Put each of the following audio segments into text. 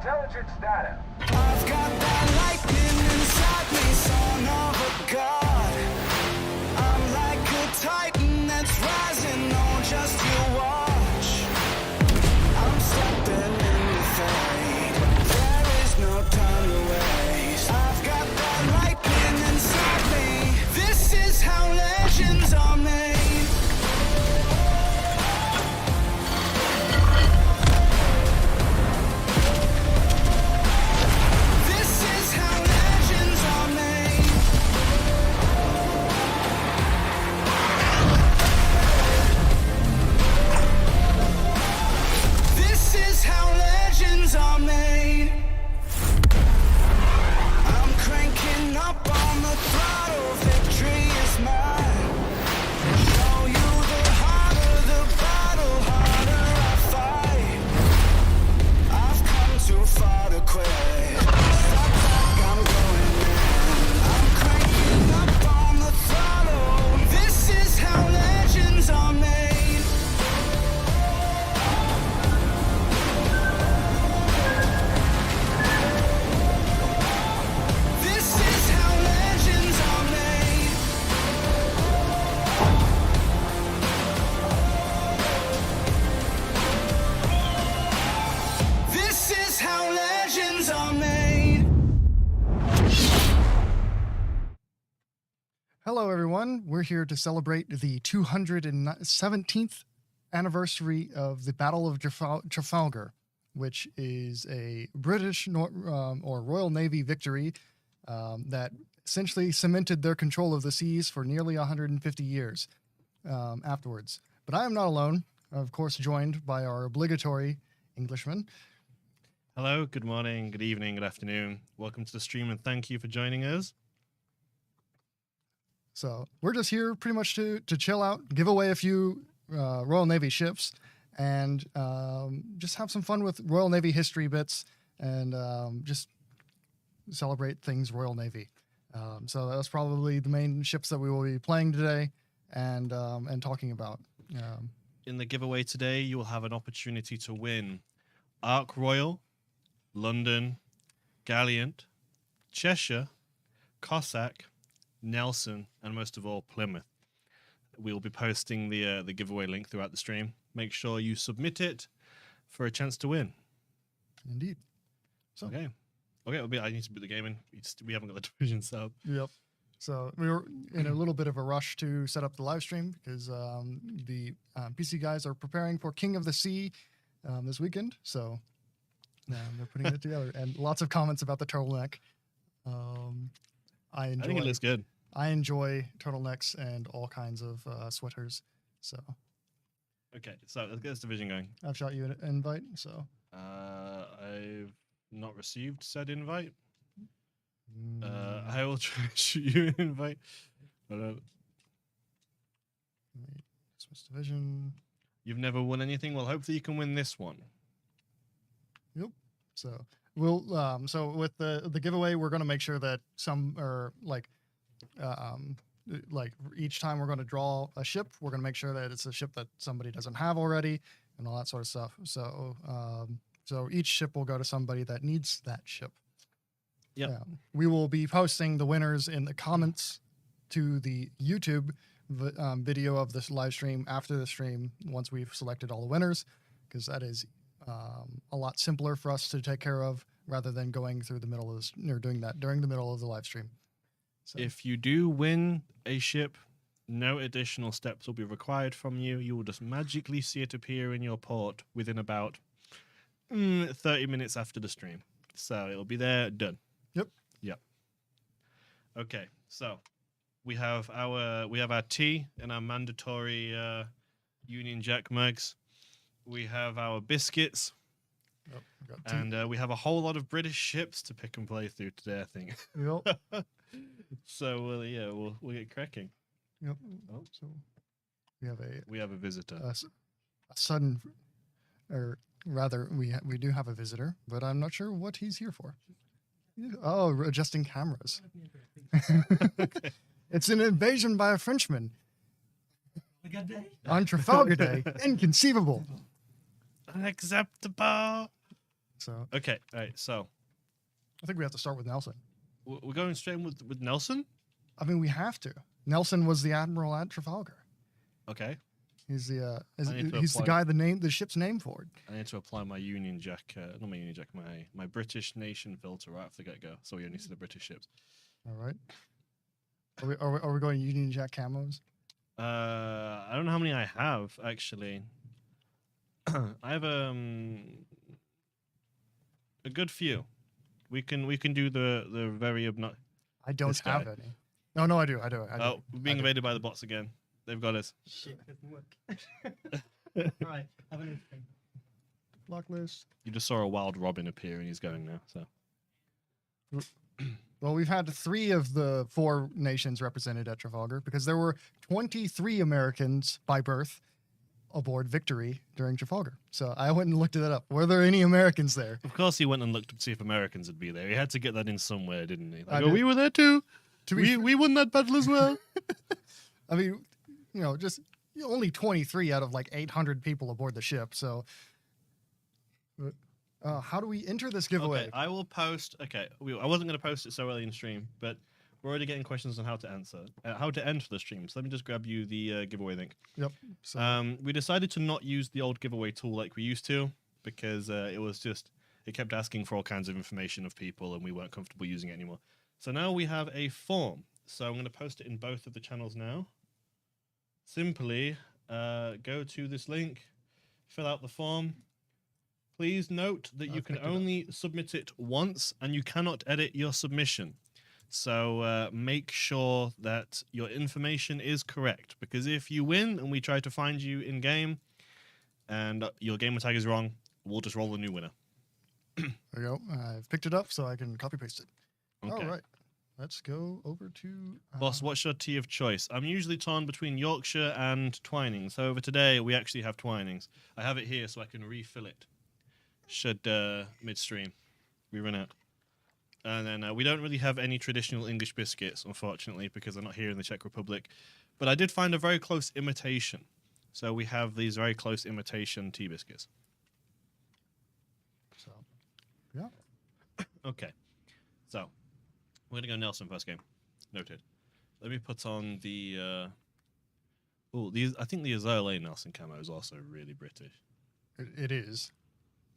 intelligence data. I've got that lightning inside me, son of a god. I'm like a titan that's rising on just your watch. I'm stepping in the fade. There is no time to waste. I've got that lightning inside me. This is how legends are made. Are made. I'm cranking up on the throttle, victory is mine. Show you the harder the battle, harder I fight. I've come too far to quit. Stop back, I'm going in. I'm cranking up on the throttle. This is how legends are made. Hello, everyone. We're here to celebrate the 217th anniversary of the Battle of Trafalgar, which is a British or Royal Navy victory that essentially cemented their control of the seas for nearly 150 years afterwards. But I am not alone. Of course, joined by our obligatory Englishman. Hello, good morning, good evening, good afternoon. Welcome to the stream and thank you for joining us. So we're just here pretty much to chill out, give away a few Royal Navy ships, and just have some fun with Royal Navy history bits and just celebrate things Royal Navy. So that's probably the main ships that we will be playing today and talking about. In the giveaway today, you will have an opportunity to win Ark Royal, London, Gallant, Cheshire, Cossack, Nelson, and most of all, Plymouth. We'll be posting the giveaway link throughout the stream. Make sure you submit it for a chance to win. Indeed. So Okay. I need to put the game in. We haven't got the division set up. Yep. So we were in a little bit of a rush to set up the live stream because the PC guys are preparing for King of the Sea this weekend. So they're putting it together, and lots of comments about the turtleneck. I think it looks good. I enjoy turtlenecks and all kinds of sweaters. So Okay, so let's get this division going. I've shot you an invite. So I've not received said invite. I will try to shoot you an invite. Swiss division. You've never won anything. Well, hopefully you can win this one. Yep. So we'll so with the giveaway, we're going to make sure that some are like each time we're going to draw a ship, we're going to make sure that it's a ship that somebody doesn't have already and all that sort of stuff. So so each ship will go to somebody that needs that ship. Yeah. We will be posting the winners in the comments to the YouTube video of this live stream after the stream once we've selected all the winners, because that is a lot simpler for us to take care of rather than going through the middle of this or doing that during the middle of the live stream. So. If you do win a ship, no additional steps will be required from you. You will just magically see it appear in your port within about 30 minutes after the stream. So it'll be there, done. Yep. Okay, so we have our tea and our mandatory Union Jack mugs. We have our biscuits. Yep, and we have a whole lot of British ships to pick and play through today, I think. Yep. So we'll get cracking. Yep. Oh. So we have a visitor. A sudden, or rather, we do have a visitor, but I'm not sure what he's here for. Oh, adjusting cameras. Okay. It's an invasion by a Frenchman on Trafalgar Day. Inconceivable. Unacceptable. So Okay, all right. So I think we have to start with Nelson. we're going straight in with Nelson. I mean, we have to. Nelson was the admiral at Trafalgar. Okay. He's the need to he's the apply- guy the ship's named for it. I need to apply my Union Jack, not my Union Jack, my British nation filter right off the get go. So we only see the British ships. All right. Are we going Union Jack camos? I don't know how many I have actually. I have a good few. We can do the very obnoxious. I don't This have guy. any. No, I do. I do. Oh, we're being invaded by the bots again. They've got us. Shit, that doesn't work. Right, have an interesting. Block list. You just saw a wild robin appear, and he's going now. So Well, we've had 3 of the 4 nations represented at Trafalgar because there were 23 Americans by birth aboard Victory during Trafalgar. So I went and looked that up. Were there any Americans there? of course he went and looked to see if Americans would be there. He had to get that in somewhere, didn't he? I Like, oh, did. we were there too. To be We won that battle as well. I mean, just only 23 out of like 800 people aboard the ship. So how do we enter this giveaway? Okay, I will post. Okay, I wasn't going to post it so early in stream, but we're already getting questions on how to answer, how to enter the stream. So let me just grab you the giveaway link. Yep. So We decided to not use the old giveaway tool like we used to because it kept asking for all kinds of information of people, and we weren't comfortable using it anymore. So now we have a form. So I'm going to post it in both of the channels now. Simply go to this link, fill out the form. Please note that you can picked it up. only submit it once and you cannot edit your submission. So make sure that your information is correct, because if you win and we try to find you in game and your gamer tag is wrong, we'll just roll a new winner. there you go. I've picked it up so I can copy paste it. Okay. All right. Let's go over to Boss, what's your tea of choice? I'm usually torn between Yorkshire and Twinings. However, today we actually have Twinings. I have it here so I can refill it. Should midstream we run out. And then we don't really have any traditional English biscuits, unfortunately, because they're not here in the Czech Republic. But I did find a very close imitation. So we have these very close imitation tea biscuits. So, yeah. Okay. So we're going to go Nelson first game. Noted. Let me put on the... I think the Azole Nelson camo is also really British. It is.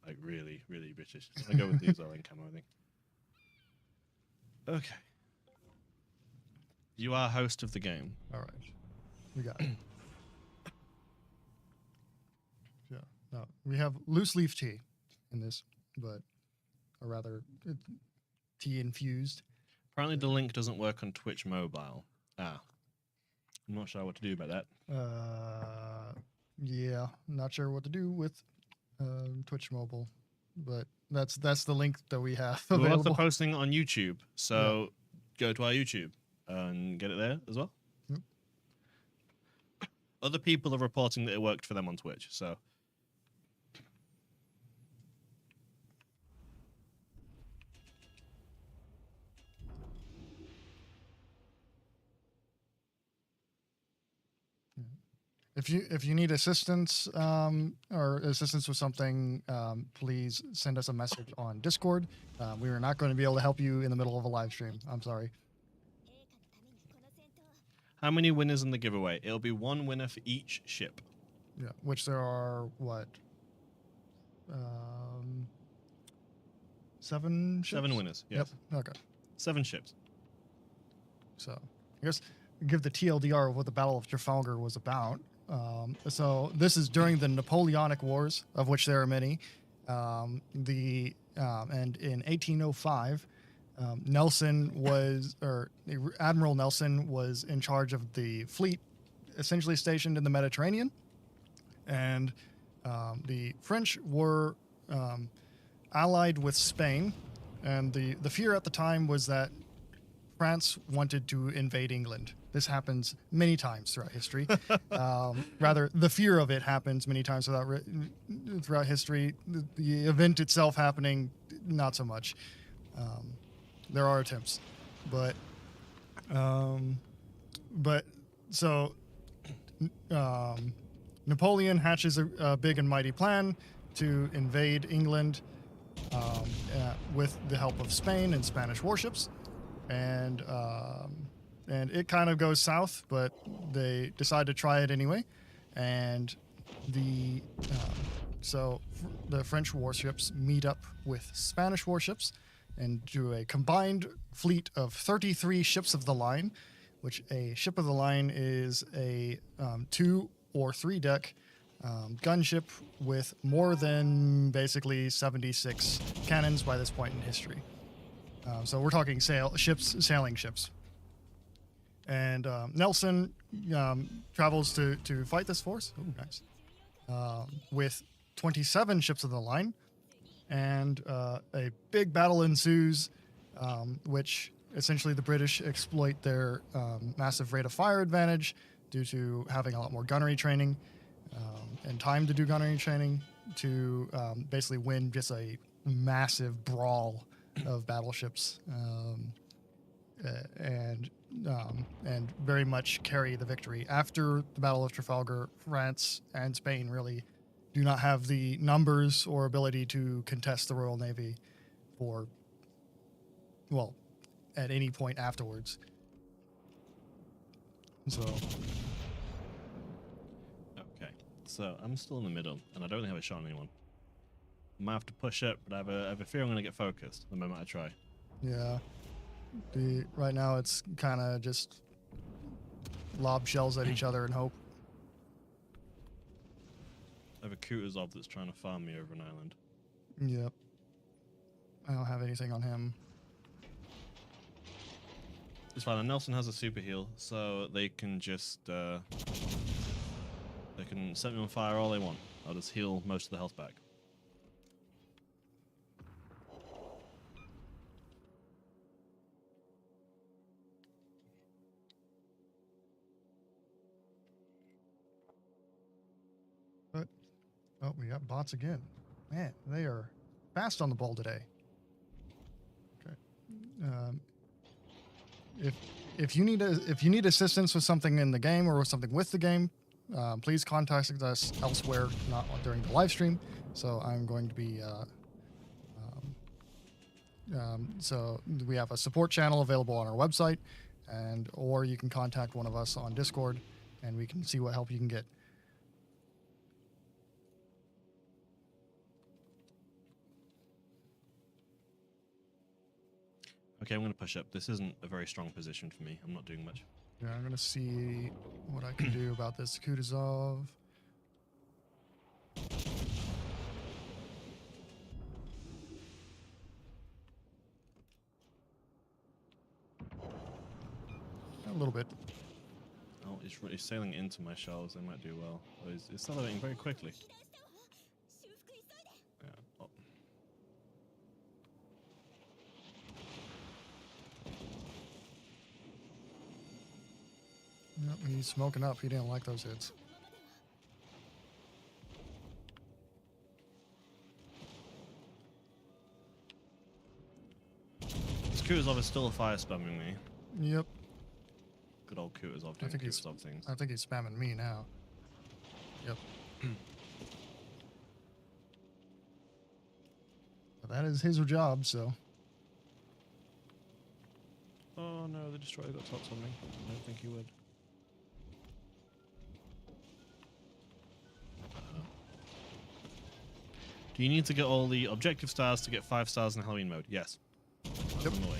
Like really, really British. I go with the Azole camo, I think. Okay. You are host of the game. All right. We got it. Yeah. No, we have loose leaf tea in this, but or rather tea infused. Apparently the link doesn't work on Twitch mobile. I'm not sure what to do about that. Yeah, not sure what to do with Twitch mobile, but that's the link that we have We're also available. posting on YouTube, so go to our YouTube and get it there as well. Yep. Other people are reporting that it worked for them on Twitch, so... If you need assistance or assistance with something, please send us a message on Discord. We are not going to be able to help you in the middle of a live stream. I'm sorry. How many winners in the giveaway? It'll be 1 winner for each ship. Yeah, which there are what? 7 ships? 7 winners, yes. Yep. Okay. 7 ships. So I guess give the TLDR of what the Battle of Trafalgar was about. So this is during the Napoleonic Wars, of which there are many. And in 1805, Admiral Nelson was in charge of the fleet, essentially stationed in the Mediterranean, and the French were allied with Spain, and the fear at the time was that France wanted to invade England. This happens many times throughout history. Rather, the fear of it happens many times throughout history. The event itself happening, not so much. There are attempts, but Napoleon hatches a big and mighty plan to invade England, with the help of Spain and Spanish warships, and it kind of goes south, but they decide to try it anyway, and the French warships meet up with Spanish warships and do a combined fleet of 33 ships of the line, which a ship of the line is a 2 or 3 deck gunship with more than basically 76 cannons by this point in history. So we're talking sailing ships. And Nelson travels to fight this force. Oh, nice. With 27 ships of the line, and a big battle ensues, which essentially the British exploit their massive rate of fire advantage due to having a lot more gunnery training and time to do gunnery training to basically win just a massive brawl of battleships and very much carry the victory. After the Battle of Trafalgar, France and Spain really do not have the numbers or ability to contest the Royal Navy at any point afterwards. So. Okay, so I'm still in the middle, and I don't have a shot on anyone. I might have to push up, but I have a fear I'm going to get focused the moment I try. Yeah. Right now it's kind of just lob shells at each other and hope. I have a Kutuzov that's trying to farm me over an island. Yep. I don't have anything on him. It's fine. And Nelson has a super heal, so they can just they can set me on fire all they want. I'll just heal most of the health back. But we got bots again. Man, they are fast on the ball today. Okay. If you need assistance with something in the game or with something with the game, please contact us elsewhere, not during the live stream. So I'm going to be. So we have a support channel available on our website, or you can contact one of us on Discord, and we can see what help you can get. Okay, I'm going to push up. This isn't a very strong position for me. I'm not doing much. Yeah, I'm going to see what I can do about this Kutuzov. A little bit. Oh, it's sailing into my shells. They might do well. Oh, it's accelerating very quickly. Yeah. Oh. Yep, he's smoking up. He didn't like those hits. This Kutuzov is still fire spamming me. Yep. Good old Kutuzov doing Kutuzov things. I think he's spamming me now. Yep. But that is his job, so. Oh no, the destroyer got tops on me. I don't think he would. Do you need to get all the objective stars to get 5 stars in Halloween mode? Yes. Yep. On the way.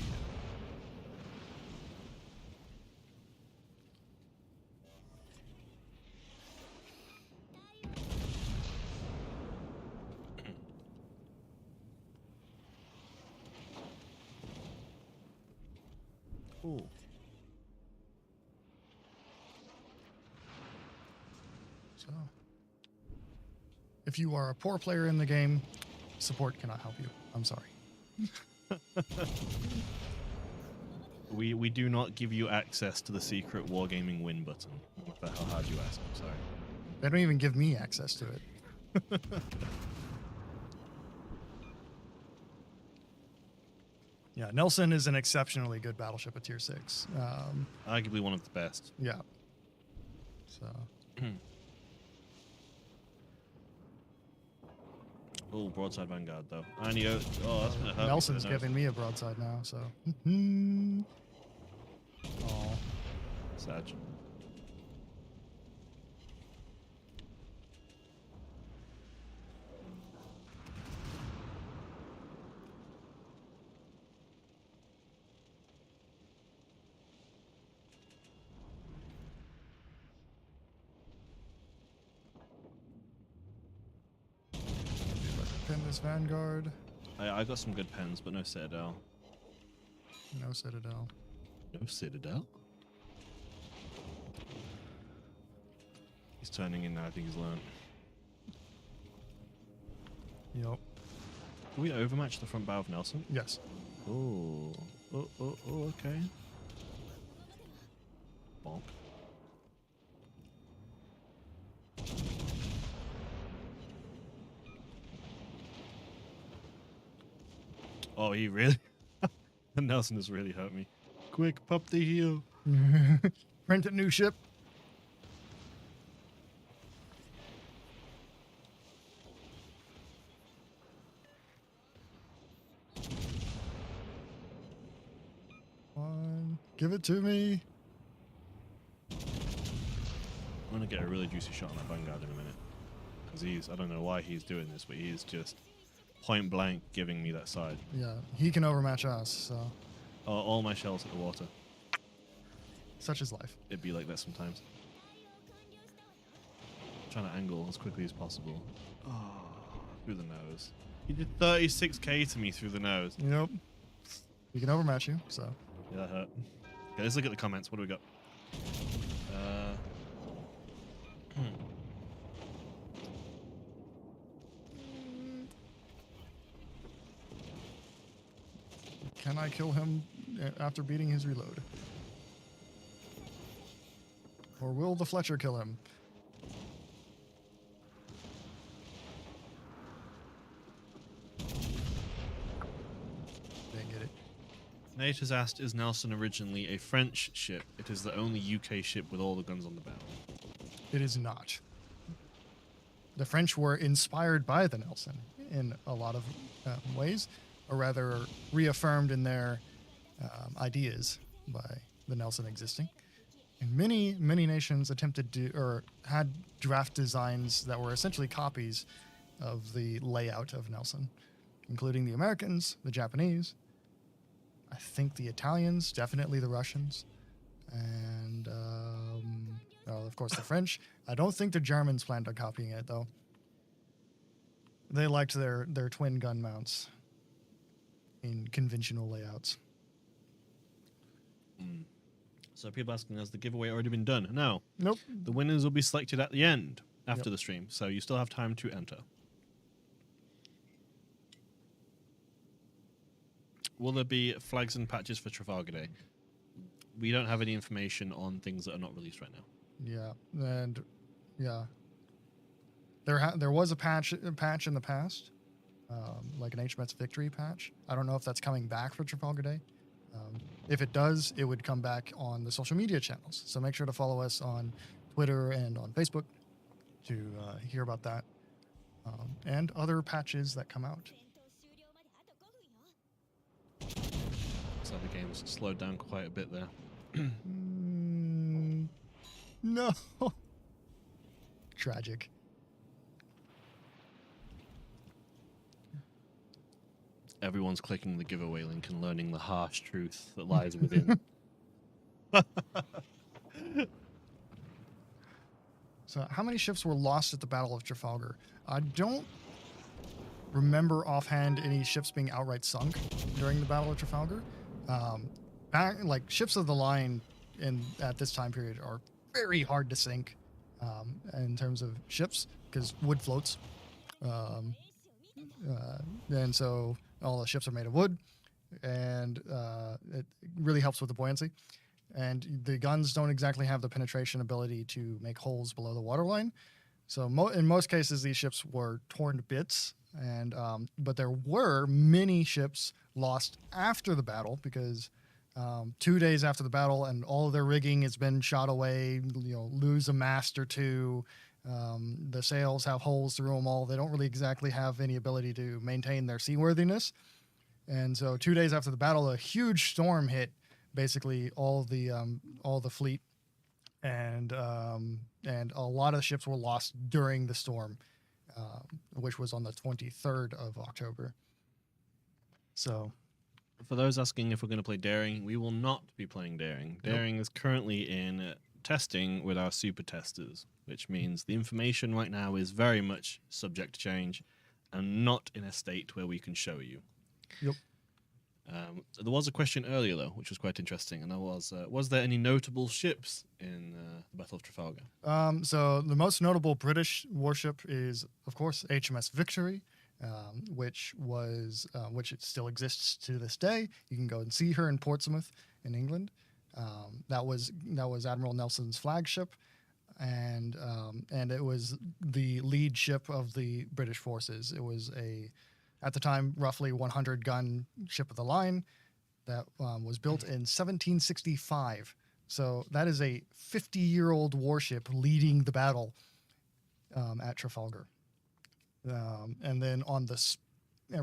Ooh. So, if you are a poor player in the game, support cannot help you. I'm sorry. We do not give you access to the secret wargaming win button. What the hell hard you ask? I'm sorry. They don't even give me access to it. Yeah, Nelson is an exceptionally good battleship at tier 6. Arguably one of the best. Yeah. So. Oh, broadside vanguard though. And you. Oh, that's gonna hurt. Nelson's giving me a broadside now, so. Oh. Sag. Pin this vanguard. I got some good pens, but no citadel. No citadel. No citadel. He's turning in now. I think he's learned. Yep. Can we overmatch the front bow of Nelson? Yes. Oh. Oh, okay. Bonk. Oh, he really... Nelson has really hurt me. Quick, pop the heel. Print a new ship. Give it to me. I'm gonna get a really juicy shot on that vanguard in a minute. Because I don't know why he's doing this, but he's just point blank giving me that side. Yeah, he can overmatch us, so. All my shells hit the water. Such is life. It'd be like that sometimes. Trying to angle as quickly as possible. Oh, through the nose. He did 36k to me through the nose. Yep. He can overmatch you, so. Yeah, that hurt. Okay, let's look at the comments. What do we got? Can I kill him after beating his reload? Or will the Fletcher kill him? Didn't get it. Nate has asked, is Nelson originally a French ship? It is the only UK ship with all the guns on the bow. It is not. The French were inspired by the Nelson in a lot of ways, or rather reaffirmed in their ideas by the Nelson existing. And many nations attempted to, or had draft designs that were essentially copies of the layout of Nelson, including the Americans, the Japanese, I think the Italians, definitely the Russians, and well, of course the French. I don't think the Germans planned on copying it though. They liked their twin gun mounts in conventional layouts. So people asking, has the giveaway already been done? No. Nope. The winners will be selected at the end after the stream, so you still have time to enter. Will there be flags and patches for Trafalgar Day? We don't have any information on things that are not released right now. Yeah, and yeah, there was a patch in the past, like an HMS Victory patch. I don't know if that's coming back for Trafalgar Day. If it does, it would come back on the social media channels. So make sure to follow us on Twitter and on Facebook to hear about that and other patches that come out. So the game's slowed down quite a bit there. No. Tragic. Everyone's clicking the giveaway link and learning the harsh truth that lies within. So how many ships were lost at the Battle of Trafalgar? I don't remember offhand any ships being outright sunk during the Battle of Trafalgar. Like ships of the line at this time period are very hard to sink in terms of ships because wood floats. And so all the ships are made of wood, and it really helps with the buoyancy. And the guns don't exactly have the penetration ability to make holes below the waterline. So in most cases, these ships were torn to bits. And but there were many ships lost after the battle because 2 days after the battle, and all of their rigging has been shot away. Lose a mast or two. The sails have holes through them all. They don't really exactly have any ability to maintain their seaworthiness. And so 2 days after the battle, a huge storm hit basically all the fleet, and a lot of the ships were lost during the storm, which was on the 23rd of October. So, For those asking if we're going to play Daring, we will not be playing Daring. Daring is currently in testing with our super testers, which means the information right now is very much subject to change and not in a state where we can show you. Yep. There was a question earlier, though, which was quite interesting, and that was there any notable ships in the Battle of Trafalgar? So the most notable British warship is, of course, HMS Victory, which it still exists to this day. You can go and see her in Portsmouth in England. That was Admiral Nelson's flagship, and it was the lead ship of the British forces. It was at the time, roughly 100 gun ship of the line that was built in 1765. So that is a 50-year-old warship leading the battle at Trafalgar. And then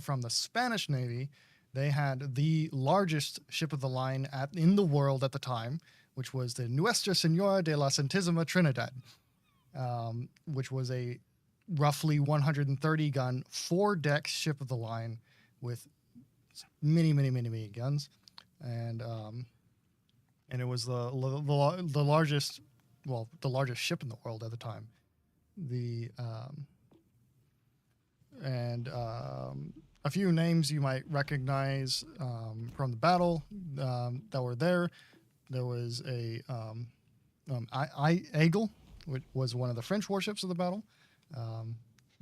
from the Spanish Navy, they had the largest ship of the line in the world at the time, which was the Nuestra Señora de la Santísima Trinidad, which was a roughly 130 gun, 4-deck ship of the line with many guns, and it was the largest, the largest ship in the world at the time. A few names you might recognize from the battle that were there. There was Aigle, which was one of the French warships of the battle.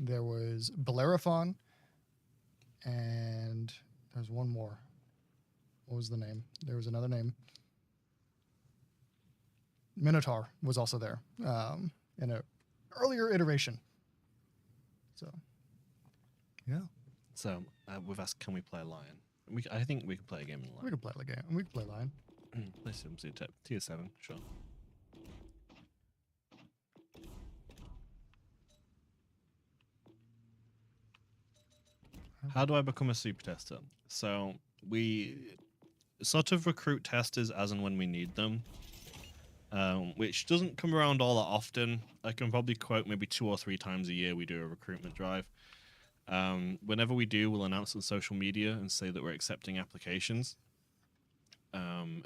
There was Bellerophon, and there's one more. What was the name? There was another name. Minotaur was also there in an earlier iteration. So, yeah. So we've asked, can we play a lion? I think we can play a game in a lion. We could play the game. We could play Lion. Play Sim City Tier 7, sure. How do I become a super tester? So we sort of recruit testers as and when we need them, which doesn't come around all that often. I can probably quote maybe 2 or 3 times a year we do a recruitment drive. Whenever we do, we'll announce on social media and say that we're accepting applications.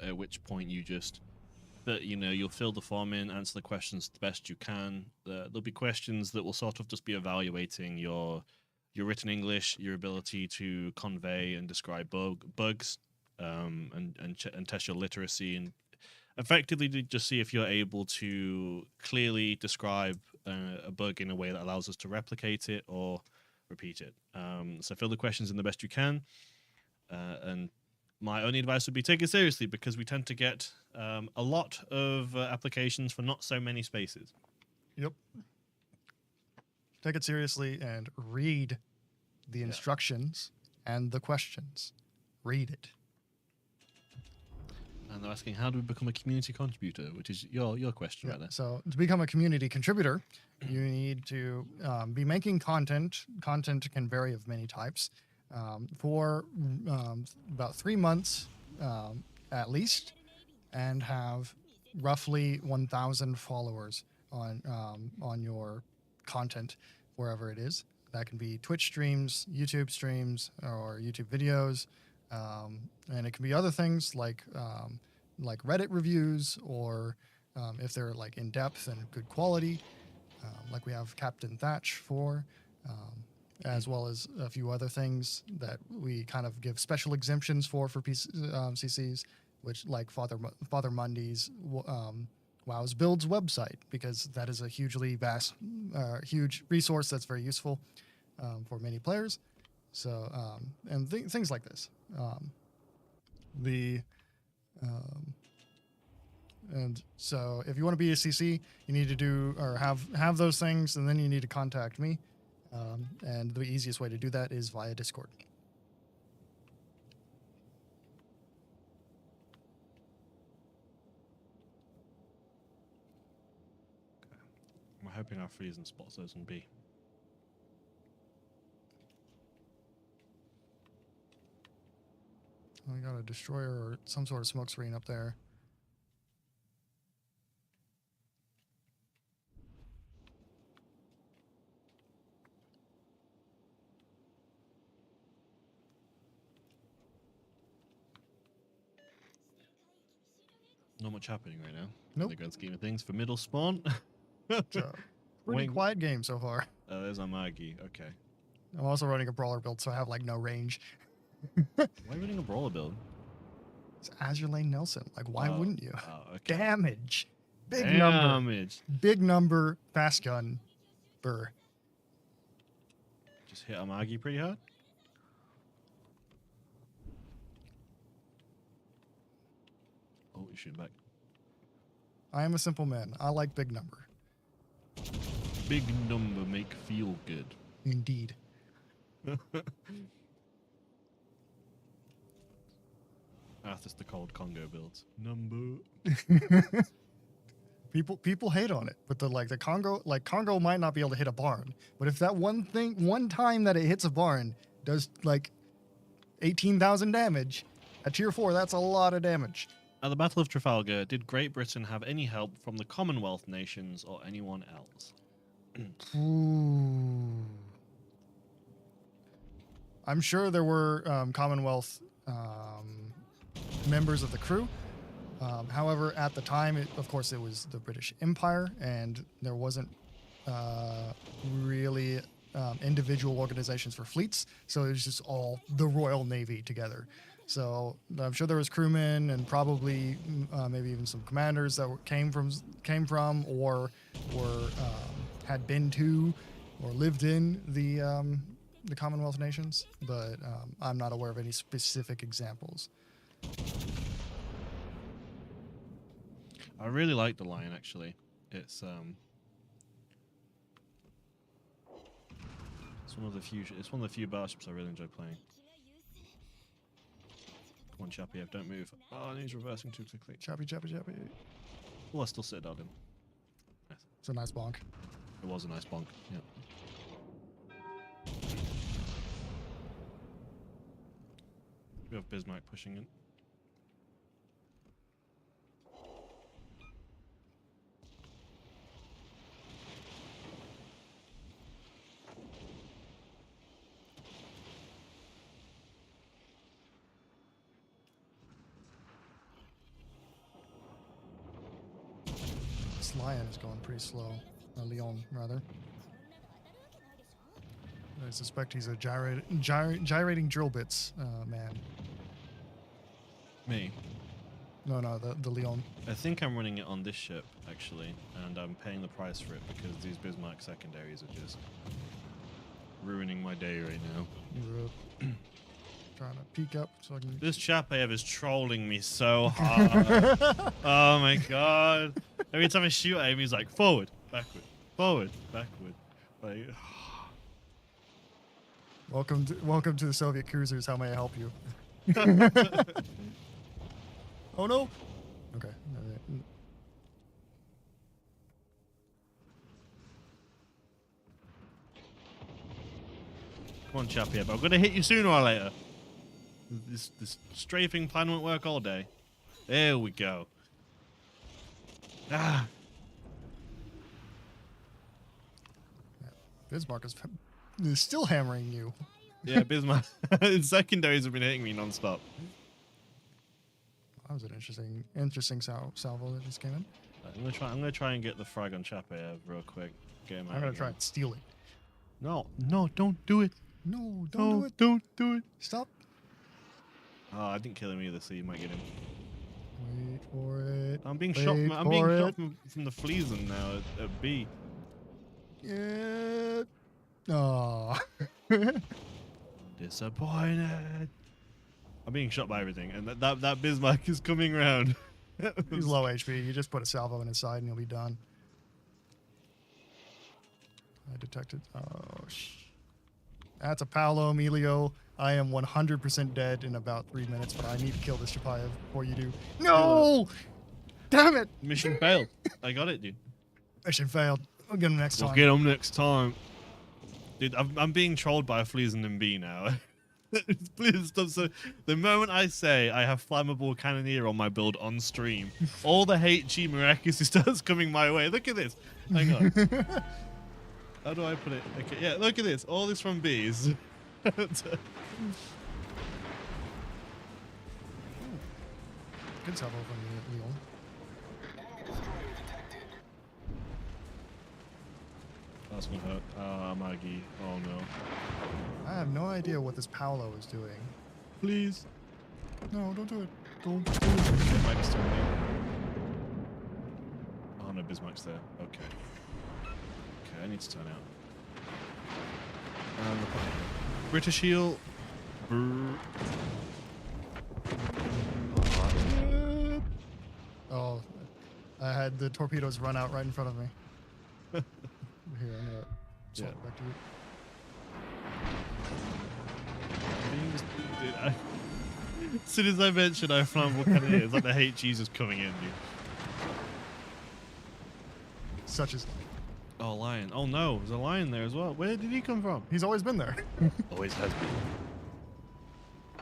At which point you'll fill the form in, answer the questions the best you can. There'll be questions that will sort of just be evaluating your written English, your ability to convey and describe bugs, and test your literacy, and effectively to just see if you're able to clearly describe a bug in a way that allows us to replicate it or repeat it. So fill the questions in the best you can, and my only advice would be take it seriously, because we tend to get a lot of applications for not so many spaces. Yep. Take it seriously and read the instructions and the questions. Read it. And they're asking, how do we become a community contributor, which is your question right there. So to become a community contributor, you need to be making content. Content can vary of many types. For about 3 months at least, and have roughly 1,000 followers on your content wherever it is. That can be Twitch streams, YouTube streams, or YouTube videos, and it can be other things like Reddit reviews, or if they're like in depth and good quality, like we have Captain Thatch for. As well as a few other things that we kind of give special exemptions for CCs, which like Father Mundy's WoW's Builds website, because that is a hugely vast, huge resource that's very useful for many players. So, and things like this. And so if you want to be a CC, you need to do or have those things, and then you need to contact me. And the easiest way to do that is via Discord. I'm hoping our freezing spots those on B. We got a destroyer or some sort of smoke screen up there. Not much happening right now. Nope. In the grand scheme of things. For middle spawn. It's a pretty Wing. quiet game so far. There's our Maggie. Okay. I'm also running a brawler build, so I have like no range. Why are you running a brawler build? It's Azure Lane Nelson. Like, why Oh, wouldn't you? Oh, okay. Damage. Big number. Damage. Big number. Fast gun. Burr. Just hit our Maggie pretty hard. Oh, you're shooting back. I am a simple man. I like big number. Big number make feel good. Indeed. That's the cold Congo builds. Number. People hate on it, but the Congo might not be able to hit a barn, but if that one time that it hits a barn does like 18,000 damage at tier 4, that's a lot of damage. At the Battle of Trafalgar, did Great Britain have any help from the Commonwealth nations or anyone else? Ooh. I'm sure there were Commonwealth members of the crew. However, at the time, of course, it was the British Empire, and there wasn't really individual organizations for fleets, so it was just all the Royal Navy together. So I'm sure there was crewmen and probably maybe even some commanders that came from or were had been to or lived in the Commonwealth nations, but I'm not aware of any specific examples. I really like the Lion, actually. It's one of the few Warships I really enjoy playing. Come on, Chappy, don't move. Oh, he's reversing too quickly. Chappy. Oh, I still sit down him. Nice. It's a nice bonk. It was a nice bonk. Yeah. We have Bismarck pushing in. This Lion is going pretty slow. Leon, rather. I suspect he's a gyrating drill bits man. Me. No, the Leon. I think I'm running it on this ship, actually, and I'm paying the price for it because these Bismarck secondaries are just ruining my day right now. Trying to peek up so I can... This Chapev is trolling me so hard. Oh my god. Every time I shoot at him, he's like, forward, backward. Like, Welcome to the Soviet cruisers. How may I help you? Oh no. Okay. come on, Chapev, I'm gonna hit you sooner or later. This strafing plan won't work all day. There we go. Ah. Bismarck is still hammering you. Yeah, Bismarck. His secondaries have been hitting me non-stop. That was an interesting salvo that just came in. I'm gonna try and get the frag on Chapev real quick. Get him out. I'm gonna try and steal it. No, don't do it. No, don't do it. Don't do it. Stop. Oh, I didn't kill him either, so you might get him. Wait for it. I'm being Wait shot. I'm being for shot it. from the Fleason now at B. Yeah. Oh. Disappointed. I'm being shot by everything, and that Bismarck is coming round. He's low HP. You just put a salvo in his side and he'll be done. I detected. Oh, that's a Paolo Emilio. I am 100% dead in about 3 minutes, but I need to kill this Chapayev before you do. No! Damn it! Mission failed. I got it, dude. Mission failed. We'll get him next We'll time. get them next time. Dude, I'm being trolled by a Fleas and Bee now. Please stop. So the moment I say I have flammable cannoneer on my build on stream, all the HE miraculously starts coming my way. Look at this. Hang on. How do I put it? Okay, yeah, look at this. All this from bees. Good salvo from Leon. That's gonna hurt. Maggie. Oh no. I have no idea what this Paolo is doing. Please. No, don't do it. Don't do it. Okay, Maggie's still me. Oh no, Bismarck's there. Okay. Okay, I need to turn out. British heel. Oh, I had the torpedoes run out right in front of me. Here, I'm gonna swap it back to you. Dude, as soon as I mentioned I have flammable cannoneer, it's like the HE's just coming in, dude. Such as Oh, lion. Oh no, there's a lion there as well. Where did he come from? he's always been there. Always has been.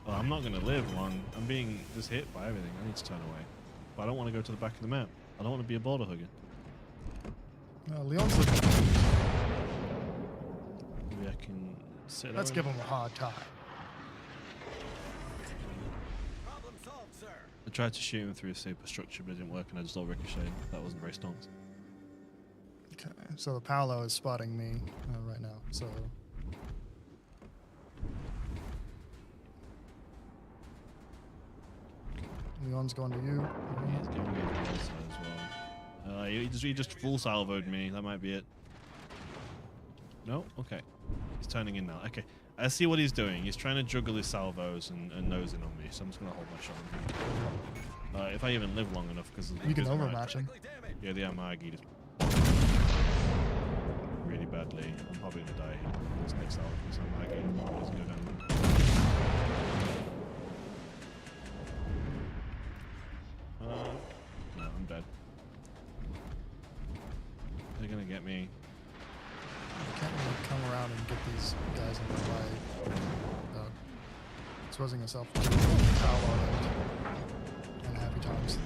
Oh, I'm not gonna live long. I'm being just hit by everything. I need to turn away. But I don't want to go to the back of the map. I don't want to be a border hugger. Leon's looking. Maybe I can sit. Let's give him a hard time. I tried to shoot him through a superstructure, but it didn't work, and I just all ricocheted. That wasn't very stonks. Okay, so the Paolo is spotting me right now. So Leon's going to you. He's giving me a full salvo as well. He just full salvoed me. That might be it. No? Okay. He's turning in now. Okay. I see what he's doing. He's trying to juggle his salvos and nosing on me, so I'm just going to hold my shot. If I even live long enough, because You can overmatch him. Yeah, the Amagi just really badly. I'm probably going to die here. This next salvo is Amagi. Doesn't go down. No, I'm dead. They're gonna get me. I can't really come around and get these guys in the way. Exposing myself to Paolo and happy times.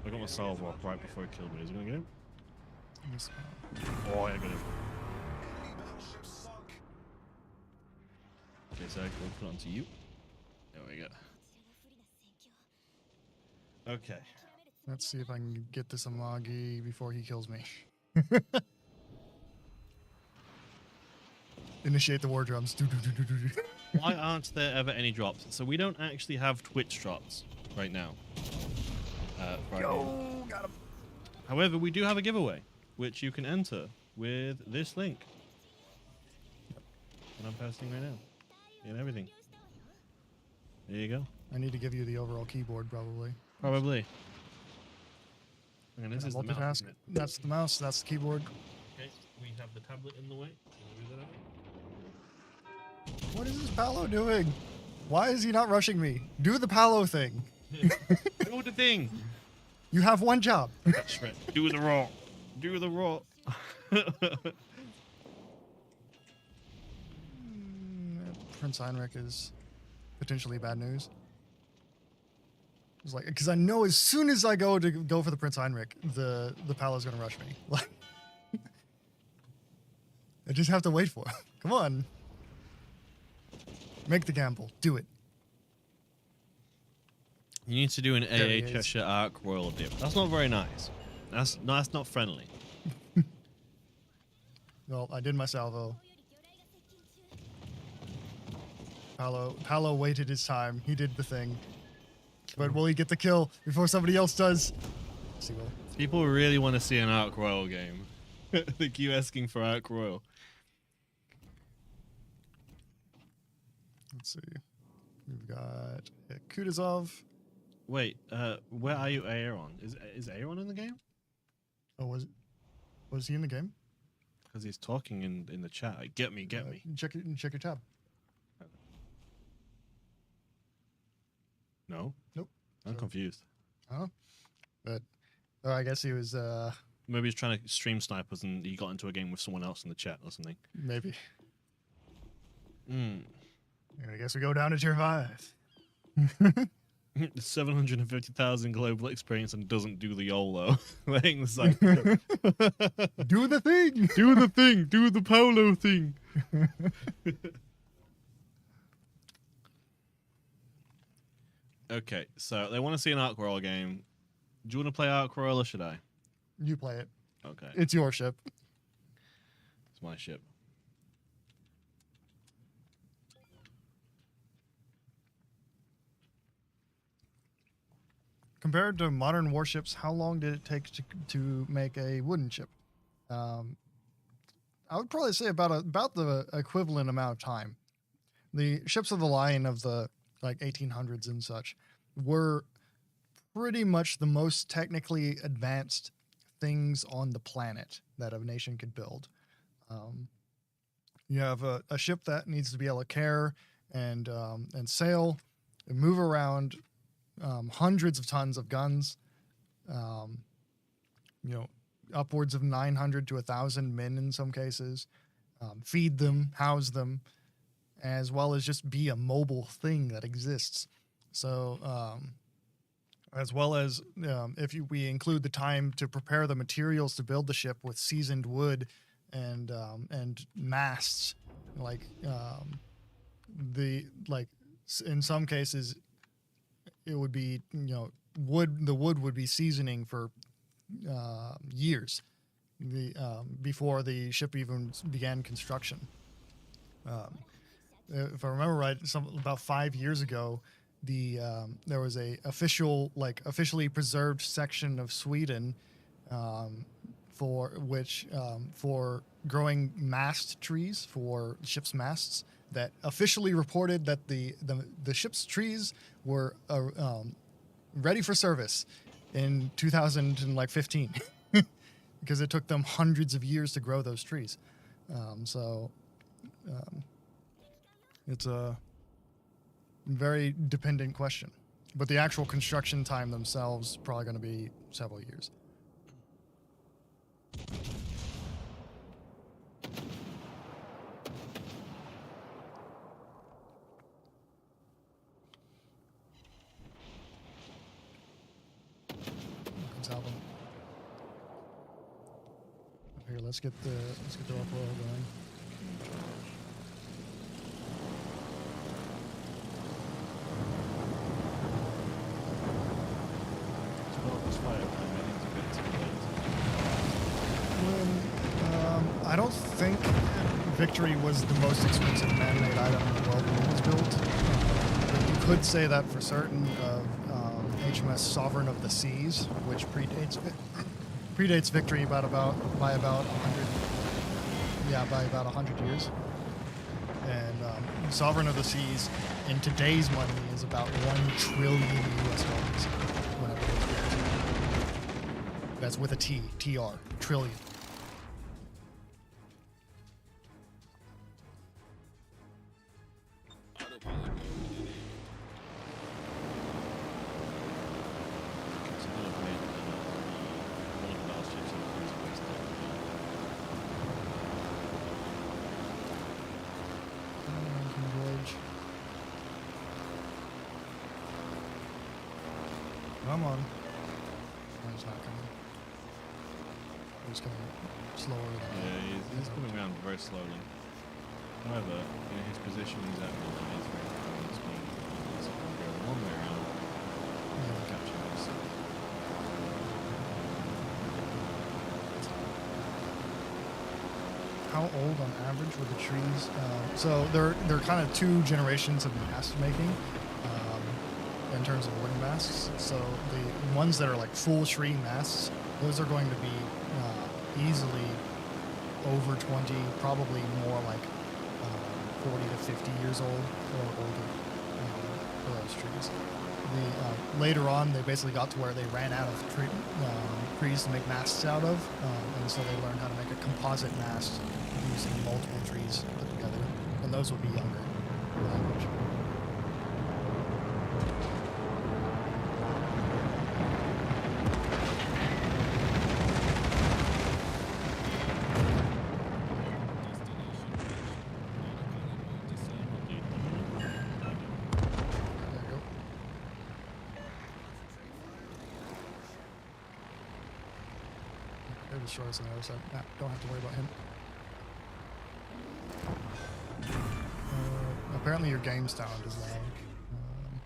I got my salvo up right before he killed me. Is he gonna get him? Yes. Oh, I got him. Okay, so I'll put it onto you. There we go. Okay. Let's see if I can get this Amagi before he kills me. Initiate the war drums. Why aren't there ever any drops? So we don't actually have Twitch drops right now. Yo, got him. However, we do have a giveaway, which you can enter with this link. And I'm posting right now. And everything. There you go. I need to give you the overall keyboard, probably. Probably. And this is the mouse, multitask. isn't it? That's the mouse. That's the keyboard. Okay, we have the tablet in the way. Can we move that out? What is this Paolo doing? Why is he not rushing me? Do the Paolo thing. Do the thing. You have one job. That's right. Do the raw. Do the raw. Prince Heinrich is potentially bad news. It's like, because I know as soon as I go for the Prince Heinrich, the Paolo's gonna rush me. Like, I just have to wait for it. Come on, make the gamble. Do it. You need to do an There he AA is. Cheshire Arc Royal dip. That's not very nice. That's not friendly. Well, I did my salvo. Paolo waited his time. He did the thing. But will he get the kill before somebody else does? Yes, he will. People really want to see an Arc Royal game. They keep asking for Arc Royal. Let's see. We've got Kutuzov. Wait, where are you, Aaron? Is Aaron in the game? Oh, was he in the game? Because he's talking in the chat. Like, get me. Check your tab. No. Nope. I'm So- confused. Oh, but I guess he was Maybe he's trying to stream snipe us and he got into a game with someone else in the chat or something. maybe. Mm. I guess we go down to tier 5. 750,000 global experience and doesn't do the YOLO. Laying the side. Do the thing. Do the thing. Do the polo thing. Okay, so they want to see an Ark Royal game. Do you want to play Ark Royal or should I? You play it. Okay, It's your ship. it's my ship. Compared to modern warships, how long did it take to make a wooden ship? I would probably say about the equivalent amount of time. The ships of the line of the like 1800s and such were pretty much the most technically advanced things on the planet that a nation could build. You have a ship that needs to be able to carry and sail and move around hundreds of tons of guns, upwards of 900 to 1,000 men in some cases, feed them, house them, as well as just be a mobile thing that exists. So, as well as if we include the time to prepare the materials to build the ship with seasoned wood and masts, in some cases it would be wood. The wood would be seasoning for years before the ship even began construction. If I remember right, about 5 years ago, there was a officially preserved section of Sweden for growing mast trees for ships' masts that officially reported that the ship's trees were ready for service in 2015 because it took them hundreds of years to grow those trees. It's a very dependent question, but the actual construction time themselves probably going to be several years. Here, let's get the Ark Royal going. I don't think Victory was the most expensive man-made item in the world when it was built. But you could say that for certain of HMS Sovereign of the Seas, which predates Victory by about 100 years. And Sovereign of the Seas in today's money is about $1 trillion US whenever it was built. That's with a T, TR, trillion. Come on. No, he's not coming. He's coming slower. Yeah, he's coming around very slowly. However, in his position he's at, it's very fast speed. So we'll go the long way around. Capture this. How old on average were the trees? So there are kind of two generations of mast making. In terms of wooden masts. So the ones that are like full tree masts, those are going to be easily over 20, probably more like 40 to 50 years old or older for those trees. Later on, they basically got to where they ran out of trees to make masts out of, and so they learned how to make a composite mast using multiple trees put together, and those will be younger on average. destroys on the other side. Nah, don't have to worry about him. Apparently your game sound is loud.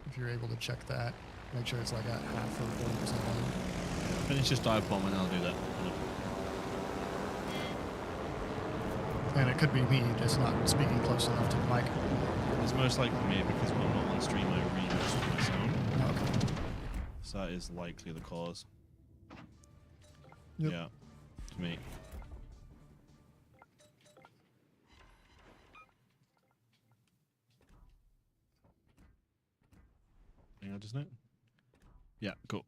If you're able to check that, make sure it's like at half or 40% volume. Finish this dive bomb and I'll do that. And it could be me just not speaking close enough to the mic. It's most likely me because when I'm not on stream, I read most of my sound. Okay. So that is likely the cause. Yep. Yeah, to me. Hang on, just a minute. Yeah, cool.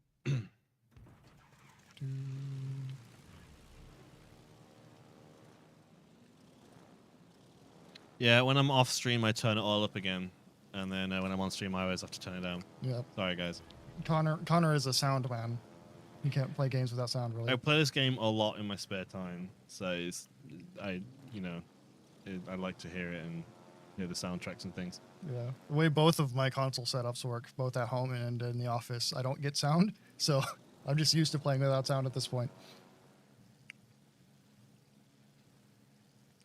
Yeah, when I'm off stream, I turn it all up again, and then when I'm on stream, I always have to turn it down. Yep. Sorry, guys. Connor is a sound man. You can't play games without sound, really. I play this game a lot in my spare time, so it's, I like to hear it and hear the soundtracks and things. Yeah. The way both of my console setups work, both at home and in the office, I don't get sound, so I'm just used to playing without sound at this point.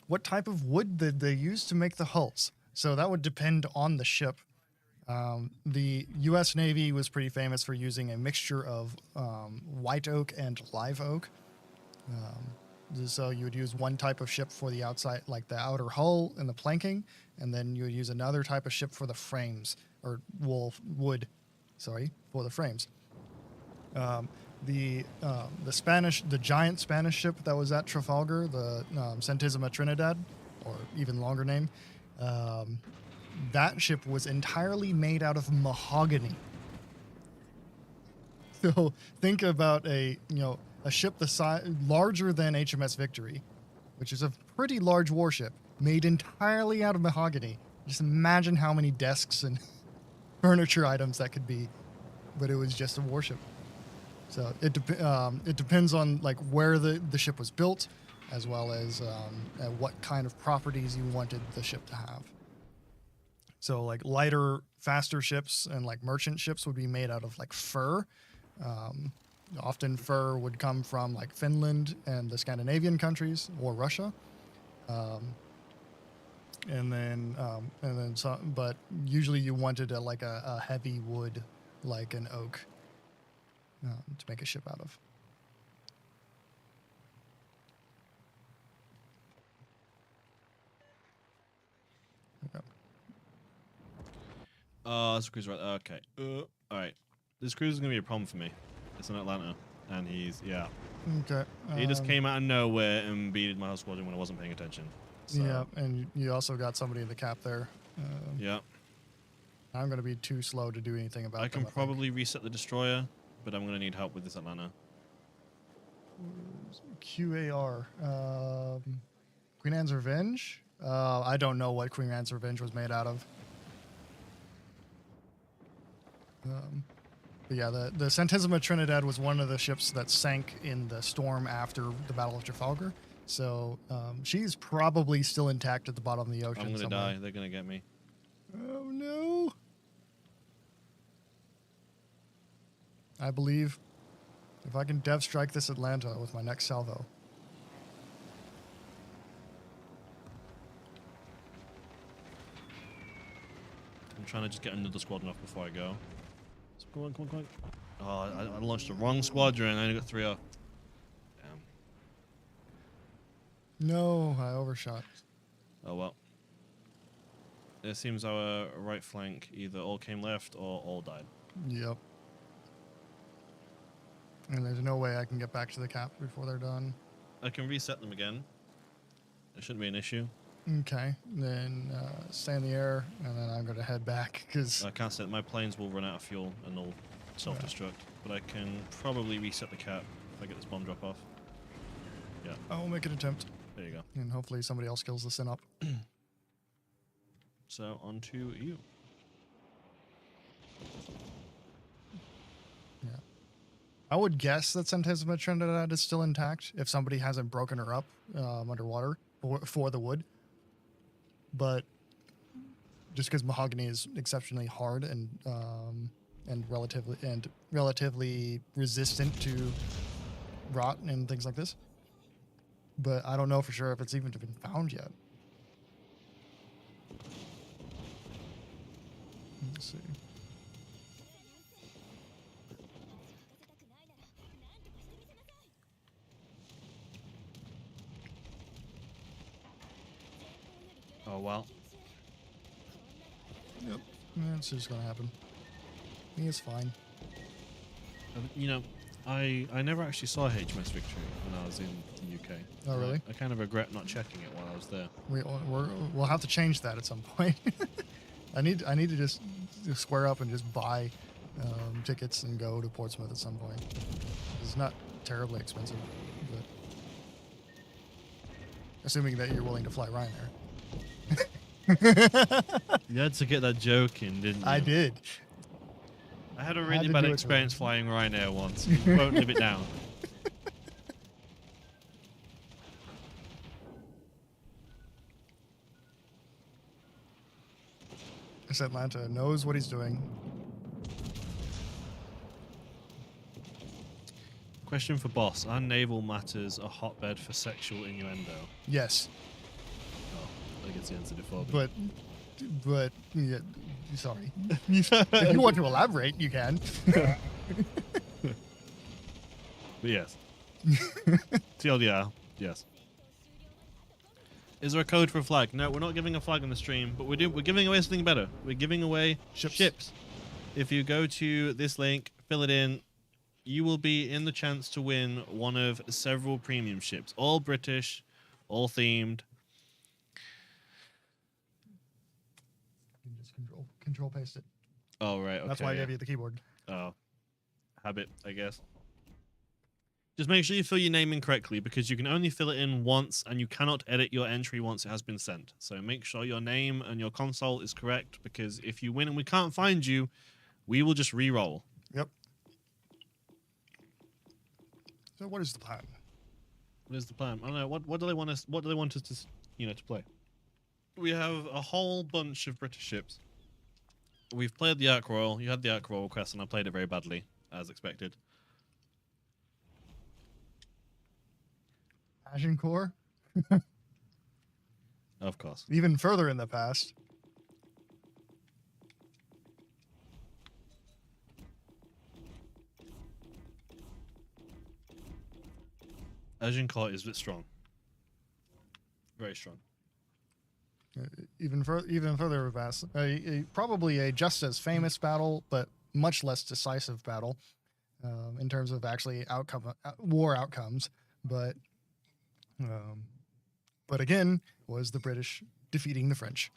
What type of wood did they use to make the hulls? So that would depend on the ship. The U.S. Navy was pretty famous for using a mixture of white oak and live oak. So you would use one type of ship for the outside, like the outer hull and the planking, and then you would use another type of ship for the frames, or wood, for the frames. The giant Spanish ship that was at Trafalgar, the Centésima Trinidad, or even longer name, that ship was entirely made out of mahogany. So think about a ship the size larger than HMS Victory, which is a pretty large warship, made entirely out of mahogany. Just imagine how many desks and furniture items that could be, but it was just a warship. So it depends on like where the ship was built, as well as what kind of properties you wanted the ship to have. So like lighter, faster ships and like merchant ships would be made out of like fur. Often fur would come from like Finland and the Scandinavian countries or Russia. But usually you wanted a heavy wood, like an oak, to make a ship out of. Okay. Oh, this cruise right. Okay. All right. This cruise is gonna be a problem for me. It's in Atlanta, and yeah. Okay. He just came out of nowhere and beated my whole squadron when I wasn't paying attention. So, Yeah, and you also got somebody in the cap there. Yeah. I'm going to be too slow to do anything about I them, can probably reset the destroyer, but I'm gonna need help with this Atlanta. QAR. Queen Anne's Revenge? I don't know what Queen Anne's Revenge was made out of. But yeah, the Centésima Trinidad was one of the ships that sank in the storm after the Battle of Trafalgar. So she's probably still intact at the bottom of the ocean. I'm gonna somewhere. die. They're gonna get me. Oh no! I believe if I can dev strike this Atlanta with my next salvo. I'm trying to just get another squadron off before I go. So come on. Oh, I launched the wrong squadron. I only got 3 off. Damn. No, I overshot. Oh well. It seems our right flank either all came left or all died. Yep. And there's no way I can get back to the cap before they're done. I can reset them again. It shouldn't be an issue. Okay, then stay in the air, and then I'm going to head back, because... I can't set. My planes will run out of fuel and they'll self-destruct. But I can probably reset the cap if I get this bomb drop off. Yeah. I will make an attempt. There you go. And hopefully somebody else kills this in up. So, on to you. Yeah. I would guess that Centésima Trinidad is still intact if somebody hasn't broken her up underwater for the wood. But just because mahogany is exceptionally hard and relatively resistant to rot and things like this, but I don't know for sure if it's even been found yet. Let's see. Oh well. Yep, that's just gonna happen. It's fine. You know, I never actually saw HMS Victory when I was in the UK. Oh, really? I kind of regret not checking it while I was there. We'll have to change that at some point. I need to just square up and just buy tickets and go to Portsmouth at some point. It's not terribly expensive, but assuming that you're willing to fly Ryanair. You had to get that joke in, didn't you? I did. I had a Had really to bad do it to experience him. flying Ryanair once. You won't live it down. This Atlanta knows what he's doing. Question for boss. Are naval matters a hotbed for sexual innuendo? Yes, Oh, I guess the answer before. But but yeah, sorry. If you want to elaborate, you can. yes. TLDR, yes. Is there a code for a flag? No, we're not giving a flag on the stream, but we're giving away something better. We're giving away ships. If you go to this link, fill it in, you will be in the chance to win one of several premium ships, all British, all themed. You can just control paste it. Oh right, okay. That's why I gave you the keyboard. Oh, habit, I guess. Just make sure you fill your name in correctly because you can only fill it in once and you cannot edit your entry once it has been sent. So make sure your name and your console is correct because if you win and we can't find you, we will just re-roll. Yep. So what is the plan? What is the plan? I don't know. What do they want us? What do they want us to, to play? We have a whole bunch of British ships. We've played the Ark Royal. You had the Ark Royal request, and I played it very badly, as expected. Agincourt? Of course. Even further in the past. Agincourt is a bit strong. Very strong. Even further in the past. Probably a just as famous battle, but much less decisive battle in terms of actually war outcomes. But again, was the British defeating the French.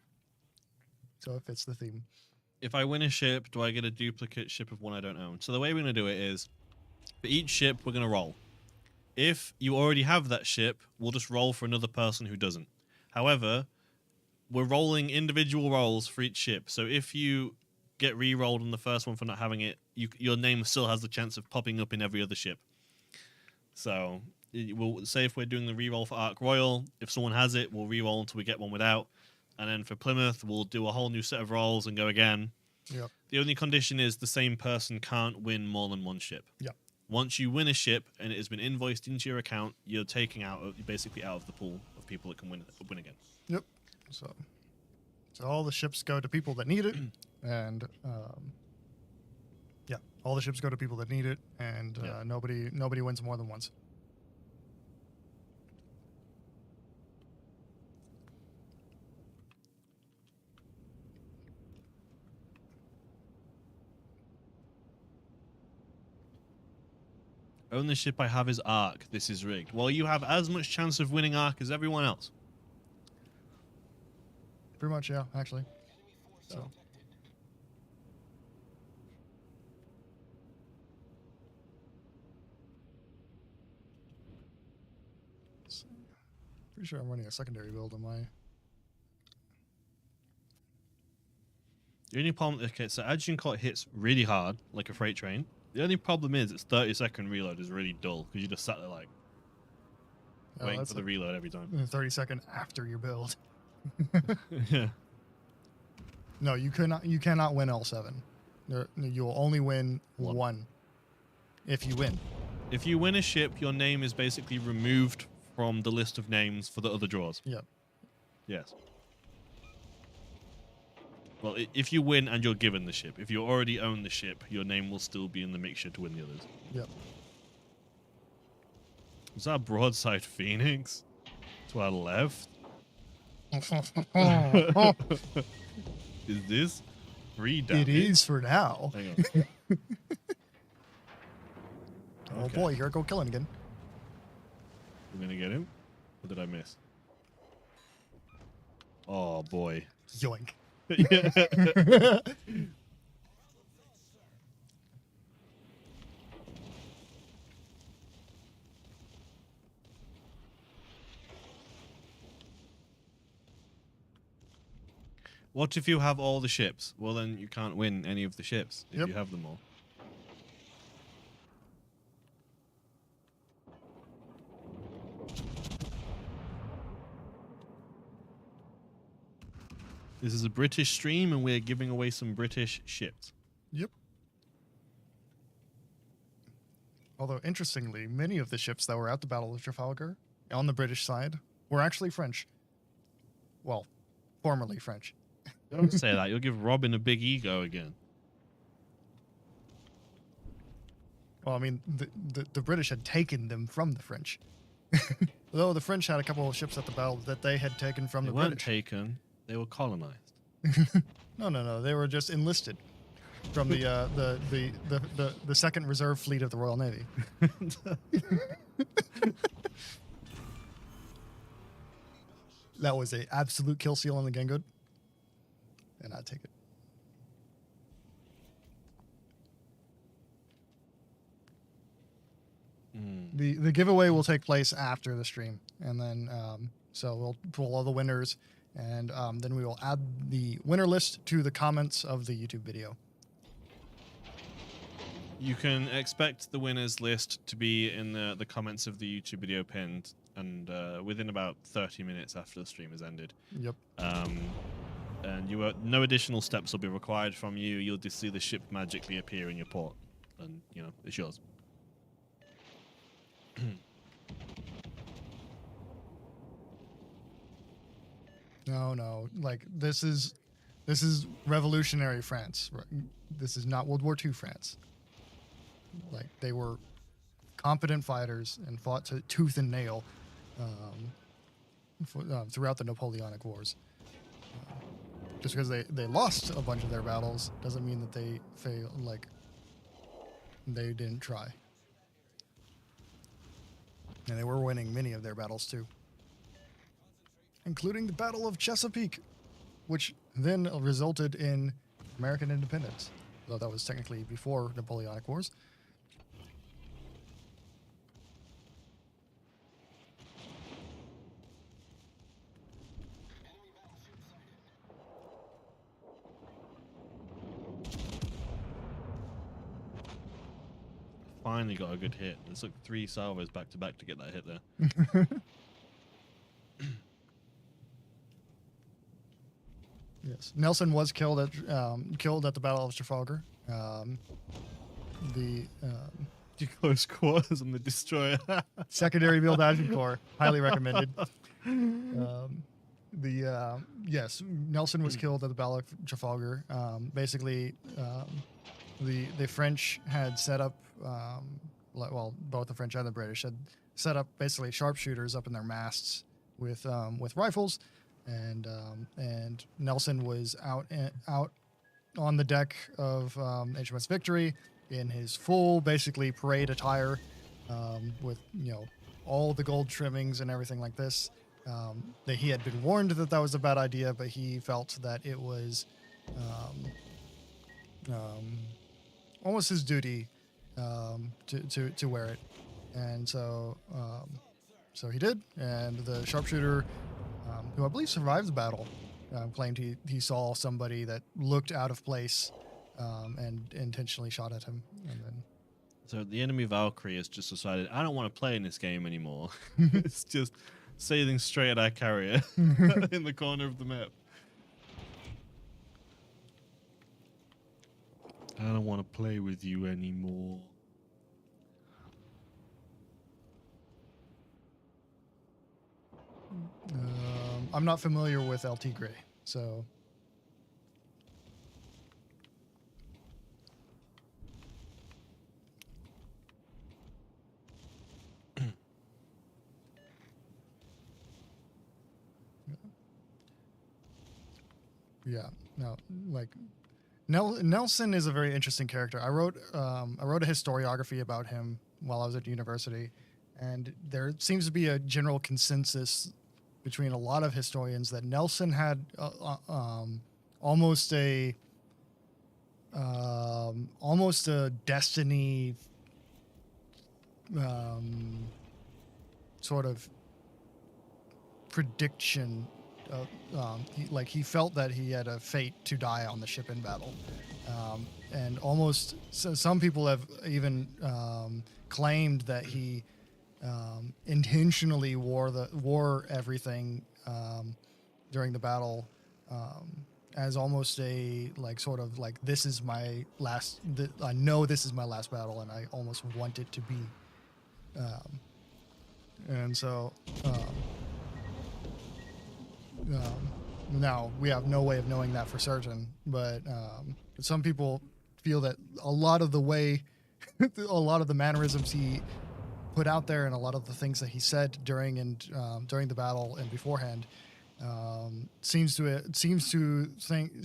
So it fits the theme. If I win a ship, do I get a duplicate ship of one I don't own? So the way we're going to do it is, for each ship, we're going to roll. If you already have that ship, we'll just roll for another person who doesn't. However, we're rolling individual rolls for each ship. So if you get re-rolled on the first one for not having it, your name still has the chance of popping up in every other ship. So we'll say if we're doing the re-roll for Ark Royal, if someone has it, we'll re-roll until we get one without. And then for Plymouth, we'll do a whole new set of rolls and go again. Yep. The only condition is the same person can't win more than one ship. Yep. Once you win a ship and it has been invoiced into your account, you're basically out of the pool of people that can win again. Yep. So all the ships go to people that need it, and all the ships go to people that need it, and nobody wins more than once. Only ship I have is Ark. This is rigged. Well, you have as much chance of winning Ark as everyone else. Pretty much, yeah, actually. So. Pretty sure I'm running a secondary build on my... The only problem, okay, so Agincourt hits really hard, like a freight train. The only problem is its 30-second reload is really dull, because you just sat there like, waiting for the reload every time. 30 second after your build. Yeah. No, you cannot win L7. You will only win one if you win. If you win a ship, your name is basically removed from the list of names for the other draws. Yep. Yes. Well, if you win and you're given the ship, if you already own the ship, your name will still be in the mixture to win the others. Yep. Is that broadside Phoenix? To our left? Is this 3 damage? It is for now. Hang on. Oh Okay. boy, here I go killing again. We're gonna get him? Or did I miss? Oh boy. Yoink. What if you have all the ships? Well, then you can't win any of the ships if Yep. you have them all. This is a British stream, and we're giving away some British ships. Yep. Although, interestingly, many of the ships that were at the Battle of Trafalgar on the British side were actually French. Well, formerly French. Don't say that. You'll give Robin a big ego again. Well, I mean, the British had taken them from the French. Though the French had a couple of ships at the battle that they had taken from They the weren't British. taken. They were colonized. No. They were just enlisted from the Second Reserve Fleet of the Royal Navy. That was a absolute kill seal on the Gangood, and I'd take it. The giveaway will take place after the stream, and then so we'll pull all the winners, and then we will add the winner list to the comments of the YouTube video. You can expect the winners list to be in the comments of the YouTube video pinned, and within about 30 minutes after the stream has ended. Yep. And no additional steps will be required from you. You'll just see the ship magically appear in your port, and it's yours. No. Like this is revolutionary France. This is not World War II France. Like they were competent fighters and fought to tooth and nail throughout the Napoleonic Wars. Just because they lost a bunch of their battles doesn't mean that they failed. Like they didn't try, and they were winning many of their battles too, including the Battle of Chesapeake, which then resulted in American independence, though that was technically before Napoleonic Wars. Finally got a good hit. It took 3 salvos back to back to get that hit there. Yes, Nelson was killed at the Battle of Trafalgar. Close quarters on the destroyer. Secondary Build Action Corps, highly recommended. Yes, Nelson was killed at the Battle of Trafalgar. Basically, the French had set up, well, both the French and the British had set up basically sharpshooters up in their masts with rifles, and Nelson was out on the deck of HMS Victory in his full, basically parade attire, with all the gold trimmings and everything like this. That he had been warned that was a bad idea, but he felt that it was almost his duty to wear it, and so he did. And the sharpshooter, who I believe survived the battle, claimed he saw somebody that looked out of place and intentionally shot at him. And then So the enemy Valkyrie has just decided, I don't want to play in this game anymore. It's just sailing straight at our carrier in the corner of the map. I don't want to play with you anymore. I'm not familiar with El Tigre, so yeah, no, like Nelson is a very interesting character. I wrote a historiography about him while I was at university, and there seems to be a general consensus between a lot of historians that Nelson had almost a destiny sort of prediction. He felt that he had a fate to die on the ship in battle, and almost some people have even claimed that he intentionally wore everything during the battle as almost a sort of this is my last. I know this is my last battle, and I almost want it to be. And so. Now we have no way of knowing that for certain, but some people feel that a lot of the way, a lot of the mannerisms he put out there, and a lot of the things that he said during the battle and beforehand, seems to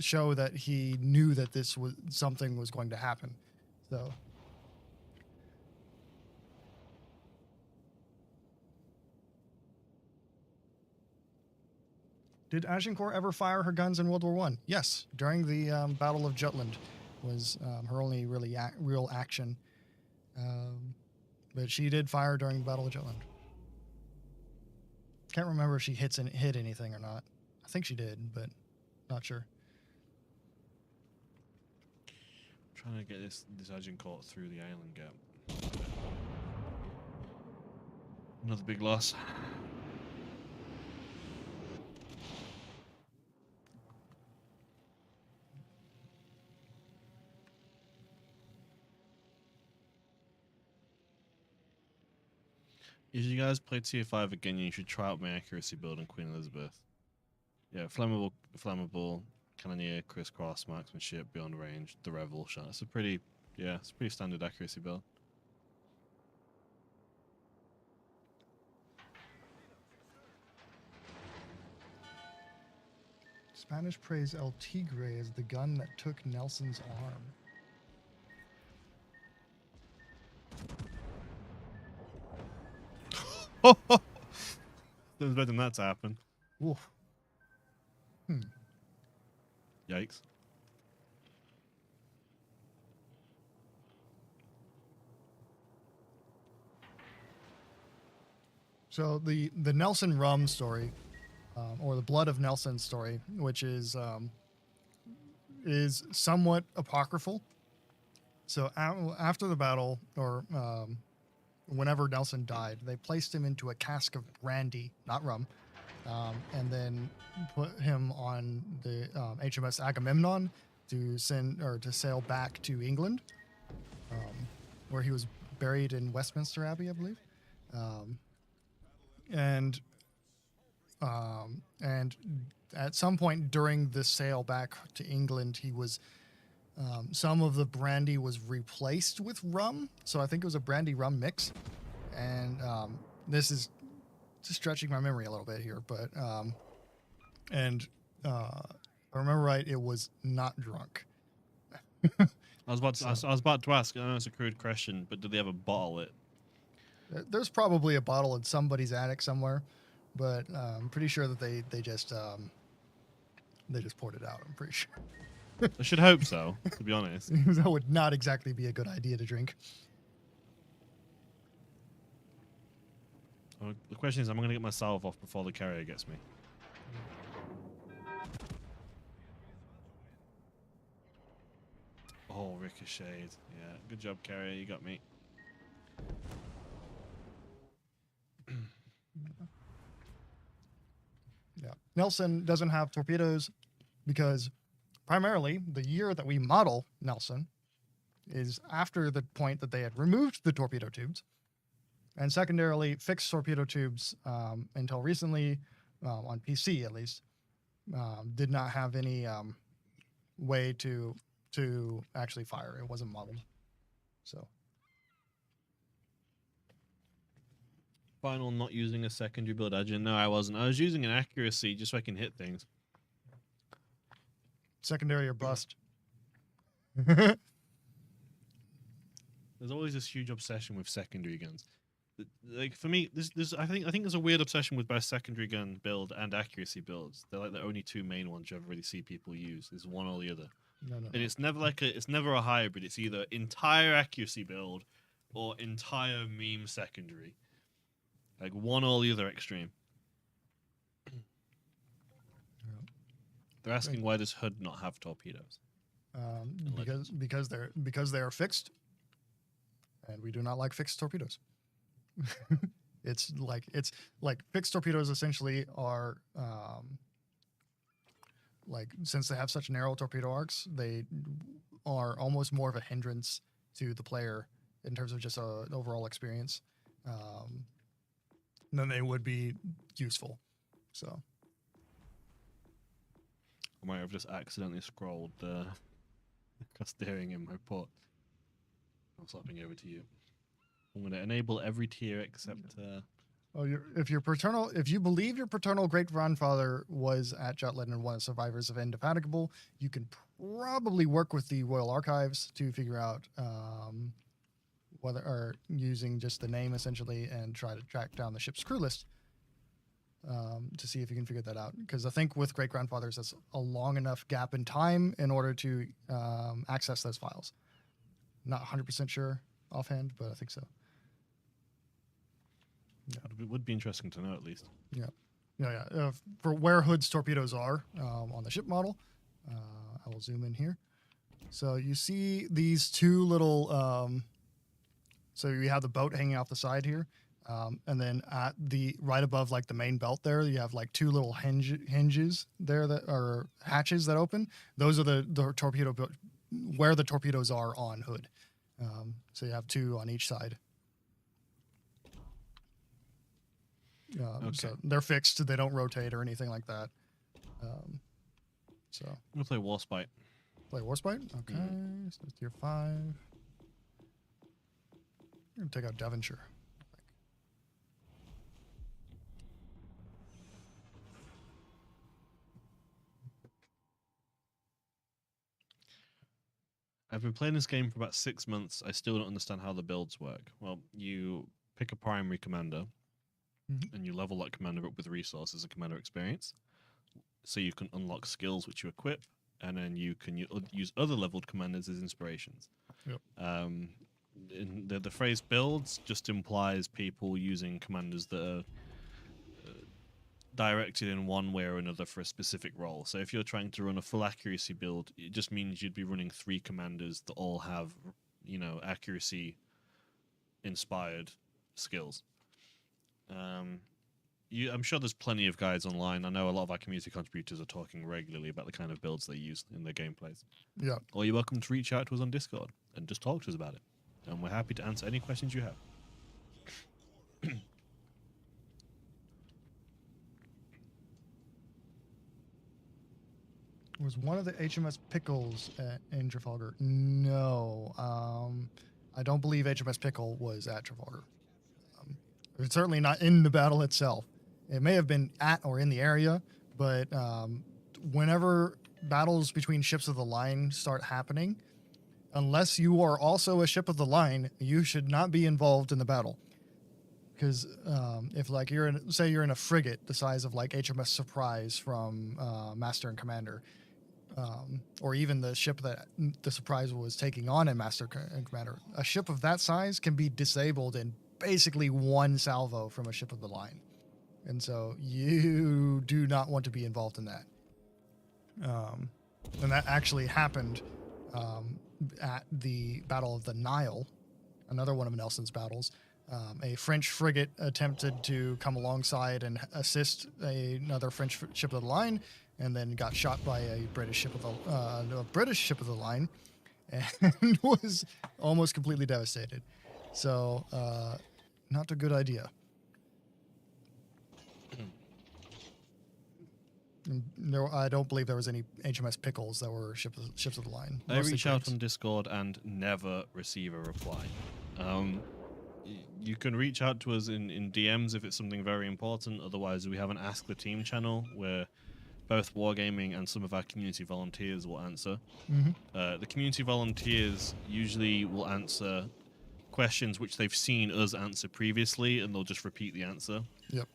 show that he knew that this was something was going to happen. So. Did Agincourt ever fire her guns in World War One? Yes, during the Battle of Jutland was her only really real action. But she did fire during the Battle of Jutland. Can't remember if she hit anything or not. I think she did, but not sure. Trying to get this Agincourt through the island gap. Another big loss. If you guys play Tier 5 again, you should try out my accuracy build on Queen Elizabeth. Yeah, flammable, cannoneer, crisscross, marksmanship, beyond range, the revel shot. It's a pretty standard accuracy build. Spanish praise El Tigre as the gun that took Nelson's arm. There's better than that to happen. Oof. Yikes. So the Nelson rum story, or the blood of Nelson story, which is somewhat apocryphal. So after the battle, or whenever Nelson died, they placed him into a cask of brandy, not rum, and then put him on the HMS Agamemnon to sail back to England, where he was buried in Westminster Abbey, I believe. And at some point during the sail back to England, he was some of the brandy was replaced with rum, so I think it was a brandy rum mix. And this is just stretching my memory a little bit here, but if I remember right, it was not drunk. I was about to ask. I know it's a crude question, but did they ever bottle it? There's probably a bottle in somebody's attic somewhere, but I'm pretty sure that they just poured it out. I'm pretty sure. I should hope so, to be honest. That would not exactly be a good idea to drink. The question is, am I going to get my salve off before the carrier gets me? Oh, ricocheted. Yeah, good job, carrier. You got me. Yeah. Nelson doesn't have torpedoes because primarily the year that we model Nelson is after the point that they had removed the torpedo tubes, and secondarily fixed torpedo tubes until recently on PC at least, did not have any way to actually fire. It wasn't modeled. So Final not using a secondary build engine. No, I wasn't. I was using an accuracy just so I can hit things. secondary or bust. There's always this huge obsession with secondary guns. Like for me, I think there's a weird obsession with both secondary gun build and accuracy builds. They're like the only two main ones you ever really see people use. Is one or the other. No. And it's never a hybrid. It's either entire accuracy build or entire meme secondary. Like one or the other extreme. They're asking why does HUD not have torpedoes? Because they are fixed, and we do not like fixed torpedoes. It's like fixed torpedoes essentially are like, since they have such narrow torpedo arcs, they are almost more of a hindrance to the player in terms of just an overall experience than they would be useful. So I might have just accidentally scrolled the steering in my port. I'm swapping over to you. I'm going to enable every tier except. if you believe your paternal great grandfather was at Jutland and one of the survivors of Indefatigable, you can probably work with the Royal Archives to figure out whether, or using just the name essentially, and try to track down the ship's crew list to see if you can figure that out. Because I think with great grandfathers, that's a long enough gap in time in order to access those files. Not 100% sure offhand, but I think so. Yeah. It would be interesting to know at least. Yeah. For where Hood's torpedoes are on the ship model, I will zoom in here. So you see these two little. So you have the boat hanging off the side here, and then at the right above, like the main belt there, you have like two little hinges there that are hatches that open. Those are the torpedo where the torpedoes are on Hood. So you have two on each side. Okay. So they're fixed. They don't rotate or anything like that. So I'm gonna play Warspite. play Warspite. Okay, so it's tier 5. I'm gonna take out Devonshire. I've been playing this game for about 6 months. I still don't understand how the builds work. Well, you pick a primary commander, and you level that commander up with resources and commander experience, so you can unlock skills which you equip, and then you can use other leveled commanders as inspirations. Yep. In the phrase builds just implies people using commanders that are directed in one way or another for a specific role. So if you're trying to run a full accuracy build, it just means you'd be running 3 commanders that all have, accuracy inspired skills. I'm sure there's plenty of guides online. I know a lot of our community contributors are talking regularly about the kind of builds they use in their gameplays. Yeah. Or you're welcome to reach out to us on Discord and just talk to us about it. And we're happy to answer any questions you have. Was one of the HMS Pickles in Trafalgar? No. I don't believe HMS Pickle was at Trafalgar. It's certainly not in the battle itself. It may have been at or in the area, but whenever battles between ships of the line start happening, unless you are also a ship of the line, you should not be involved in the battle. Because if like you're in a frigate the size of like HMS Surprise from Master and Commander, or even the ship that the Surprise was taking on in Master and Commander, a ship of that size can be disabled in basically one salvo from a ship of the line. And so you do not want to be involved in that. And that actually happened at the Battle of the Nile, another one of Nelson's battles. A French frigate attempted to come alongside and assist another French ship of the line, and then got shot by a British ship of the line, and was almost completely devastated. So, not a good idea. No, I don't believe there was any HMS Pickles that were ships of the line. I Mostly reach out Prince. on Discord and never receive a reply. You can reach out to us in DMs if it's something very important. Otherwise, we have an Ask the Team channel where both Wargaming and some of our community volunteers will answer. The community volunteers usually will answer questions which they've seen us answer previously, and they'll just repeat the answer. Yep.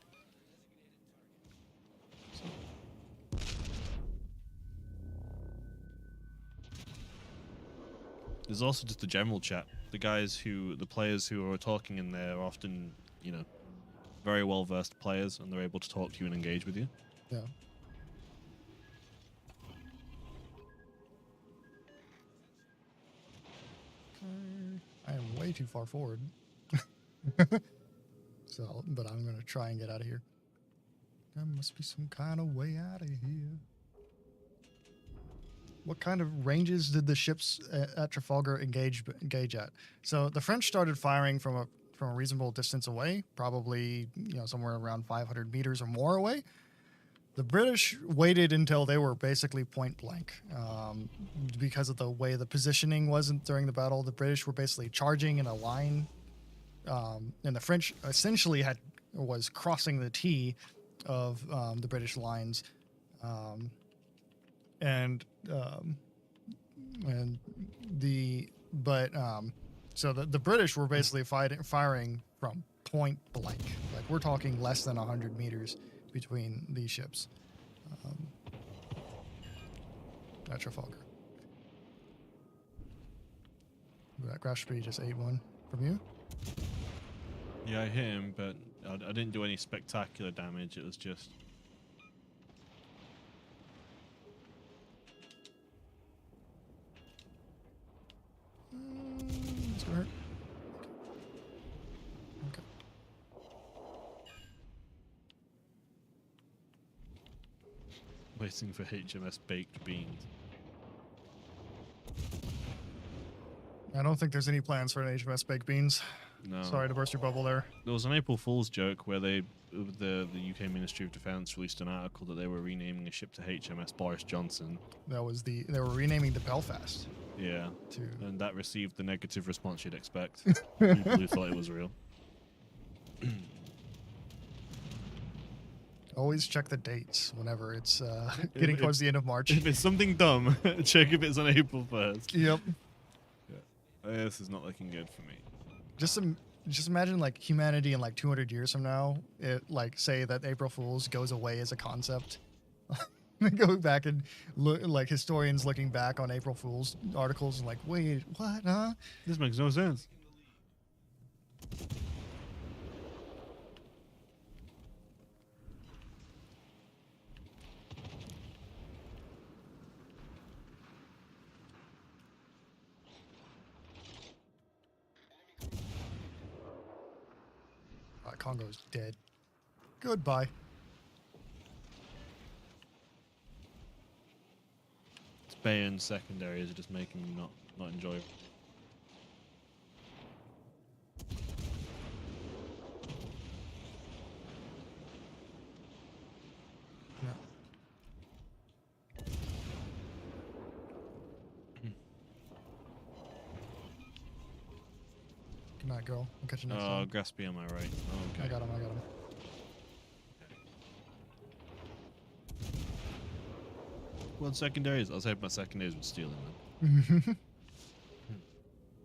There's also just the general chat. The players who are talking in there are often, very well versed players, and they're able to talk to you and engage with you. Yeah. I am way too far forward. So, but I'm gonna try and get out of here. There must be some kind of way out of here. What kind of ranges did the ships at Trafalgar engage at? So the French started firing from a reasonable distance away, probably somewhere around 500 meters or more away. The British waited until they were basically point blank because of the way the positioning wasn't during the battle. The British were basically charging in a line, and the French essentially was crossing the T of the British lines, so the British were basically firing from point blank. Like we're talking less than 100 meters between these ships at Trafalgar. That crash speed just 8-1 from you. Yeah, I hit him, but I didn't do any spectacular damage. It was just... It's gonna hurt. Okay. Waiting for HMS Baked Beans. I don't think there's any plans for an HMS Baked Beans. No. Sorry to burst your bubble there. There was an April Fool's joke where the UK Ministry of Defence released an article that they were renaming a ship to HMS Boris Johnson. They were renaming the Belfast. Yeah. To And that received the negative response you'd expect. People who thought it was real. always check the dates whenever it's getting towards the end of March. If it's something dumb, check if it's on April 1st. Yep. This is not looking good for me. Just imagine like humanity in like 200 years from now, it like say that April Fool's goes away as a concept. Go back and look like historians looking back on April Fool's articles and like, wait, what? Huh? This makes no sense. Congo's dead. Goodbye. It's Bayern secondaries are just making me not enjoyable. Yeah. Good night, girl. I'll catch you next time. Graspy on my right. Oh, okay. I got him. Well, secondaries. I was hoping my secondaries would steal them.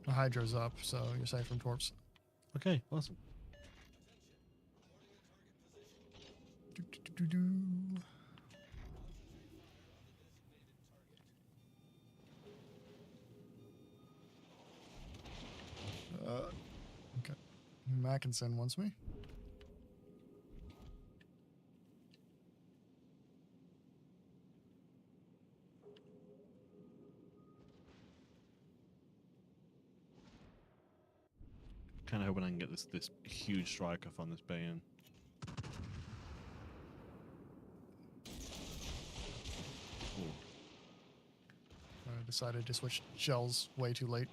The Hydro's up, so you're safe from torps. Okay, awesome. Okay. Mackinson wants me. Kind of hoping I can get this huge strike off on this Bayern. I decided to switch shells way too late.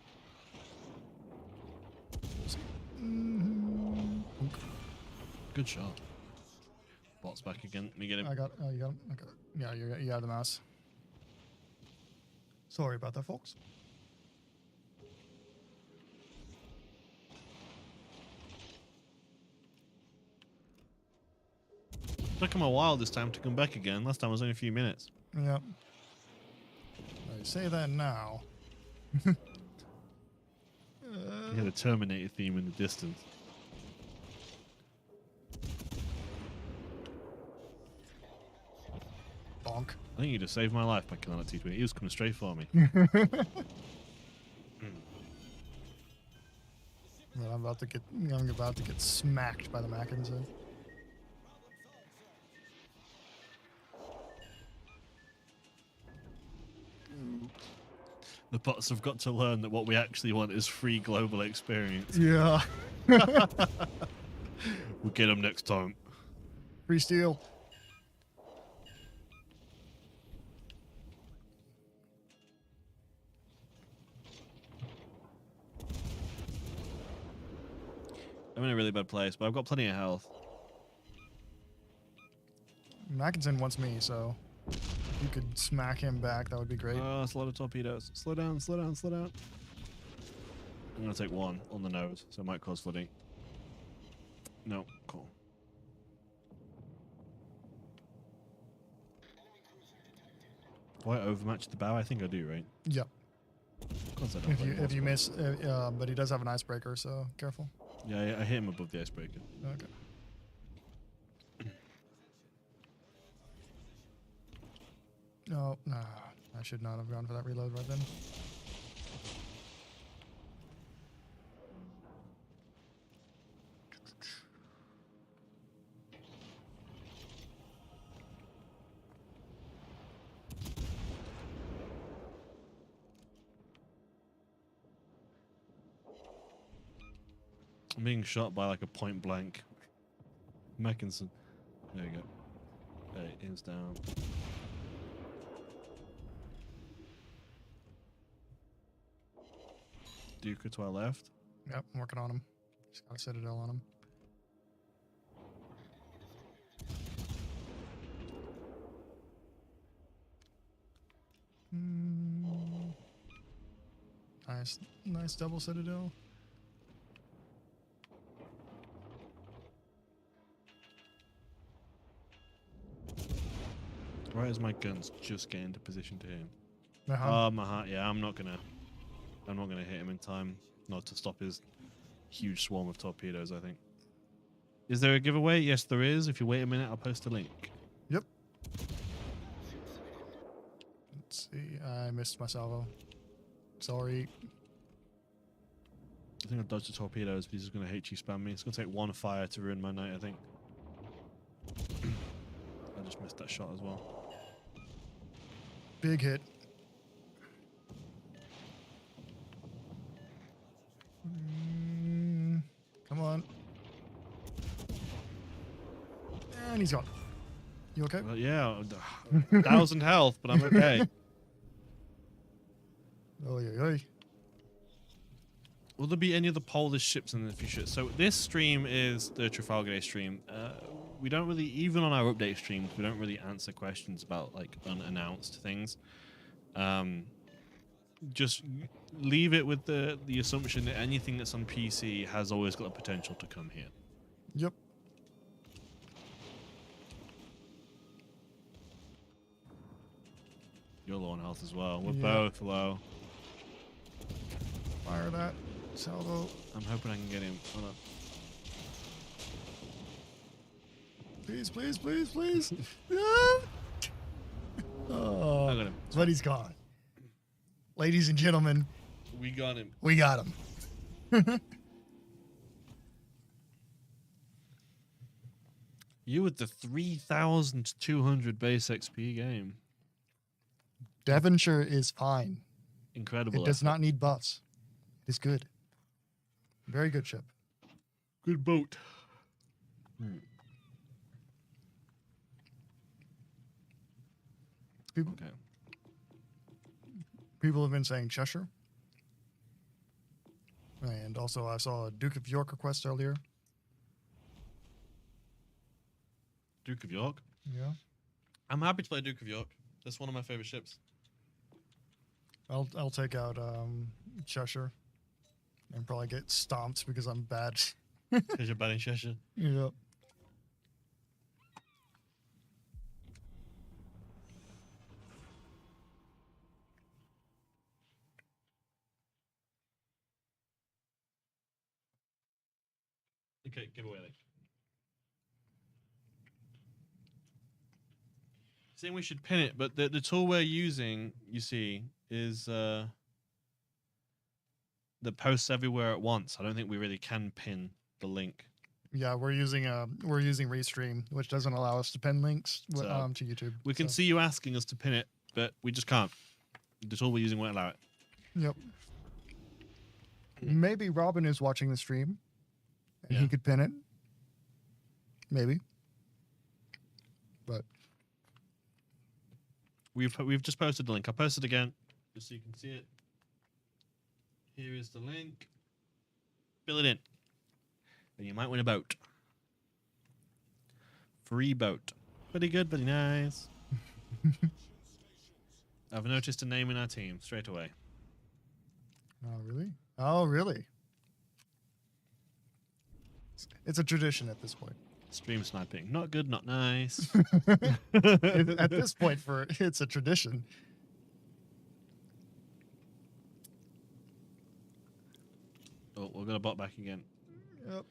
Good shot. Bot's back again. Let me get him. I got. Oh, you got him. Okay. Yeah, you got the mouse. Sorry about that, folks. Took him a while this time to come back again. Last time was only a few minutes. Yep. I say that now. You had a Terminator theme in the distance. Bonk. I think you just saved my life by killing that T-20. He was coming straight for me. Well, I'm about to get smacked by the Mackinson. The bots have got to learn that what we actually want is free global experience. Yeah. We'll get them next time. Free steel. I'm in a really bad place, but I've got plenty of health. Mackinson wants me, so if you could smack him back, that would be great. It's a lot of torpedoes. Slow down, slow down, slow down. I'm going to take one on the nose, so it might cause flooding. No, cool. Do I overmatch the bow? I think I do, right? Yep. Of course I don't. If you miss, but he does have an icebreaker, so careful. Yeah, I hit him above the icebreaker. Okay. Oh, no. I should not have gone for that reload right then. I'm being shot by like a point blank Mackinson. There you go. Hey, hands down. Duker to our left. Yep, I'm working on him. Just got a citadel on him. Nice double citadel. Right as my guns just get into position to hit him. Uh-huh. My heart. Yeah, I'm not gonna hit him in time. Not to stop his huge swarm of torpedoes. I think. Is there a giveaway? Yes, there is. If you wait a minute, I'll post a link. Yep. Let's see. I missed my salvo. Sorry. I think I've dodged the torpedoes, but he's just going to HE spam me. It's going to take one fire to ruin my night, I think. I just missed that shot as well. Big hit. Come on. And he's gone. You okay? Well, yeah, 1,000 health, but I'm okay. Oy, oy, oy. Will there be any other Polish ships in the future? So this stream is the Trafalgar Day stream. We don't really, even on our update streams, we don't really answer questions about like unannounced things. Just leave it with the assumption that anything that's on PC has always got the potential to come here. Yep. You're low on health as well. We're Yeah. both low. Fire that. Salvo. I'm hoping I can get him. Hold on. Please, please, please, please. No. Oh, I got him. but he's gone. Ladies and gentlemen, We got him. we got him. You with the 3,200 base XP game. Devonshire is fine. Incredible. It does not need buffs. It is good. Very good ship. Good boat. People, Okay. people have been saying Cheshire. And also I saw a Duke of York request earlier. Duke of York. Yeah. I'm happy to play Duke of York. That's one of my favorite ships. I'll take out Cheshire and probably get stomped because I'm bad. Because you're bad in Cheshire. Yep. Okay, give away like. Saying we should pin it, but the tool we're using, you see, is that posts everywhere at once. I don't think we really can pin the link. Yeah, we're using Restream, which doesn't allow us to pin links So, to YouTube. We can so. see you asking us to pin it, but we just can't. The tool we're using won't allow it. Yep. Maybe Robin is watching the stream, and Yeah. he could pin it. Maybe. But We've just posted the link. I'll post it again, just so you can see it. Here is the link. Fill it in, and you might win a boat. Free boat. Pretty good, pretty nice. I've noticed a name in our team straight away. oh really? Oh really? It's a tradition at this point. Stream sniping. Not good, not nice. At this point, it's a tradition. Oh, we're gonna bot back again. Yep.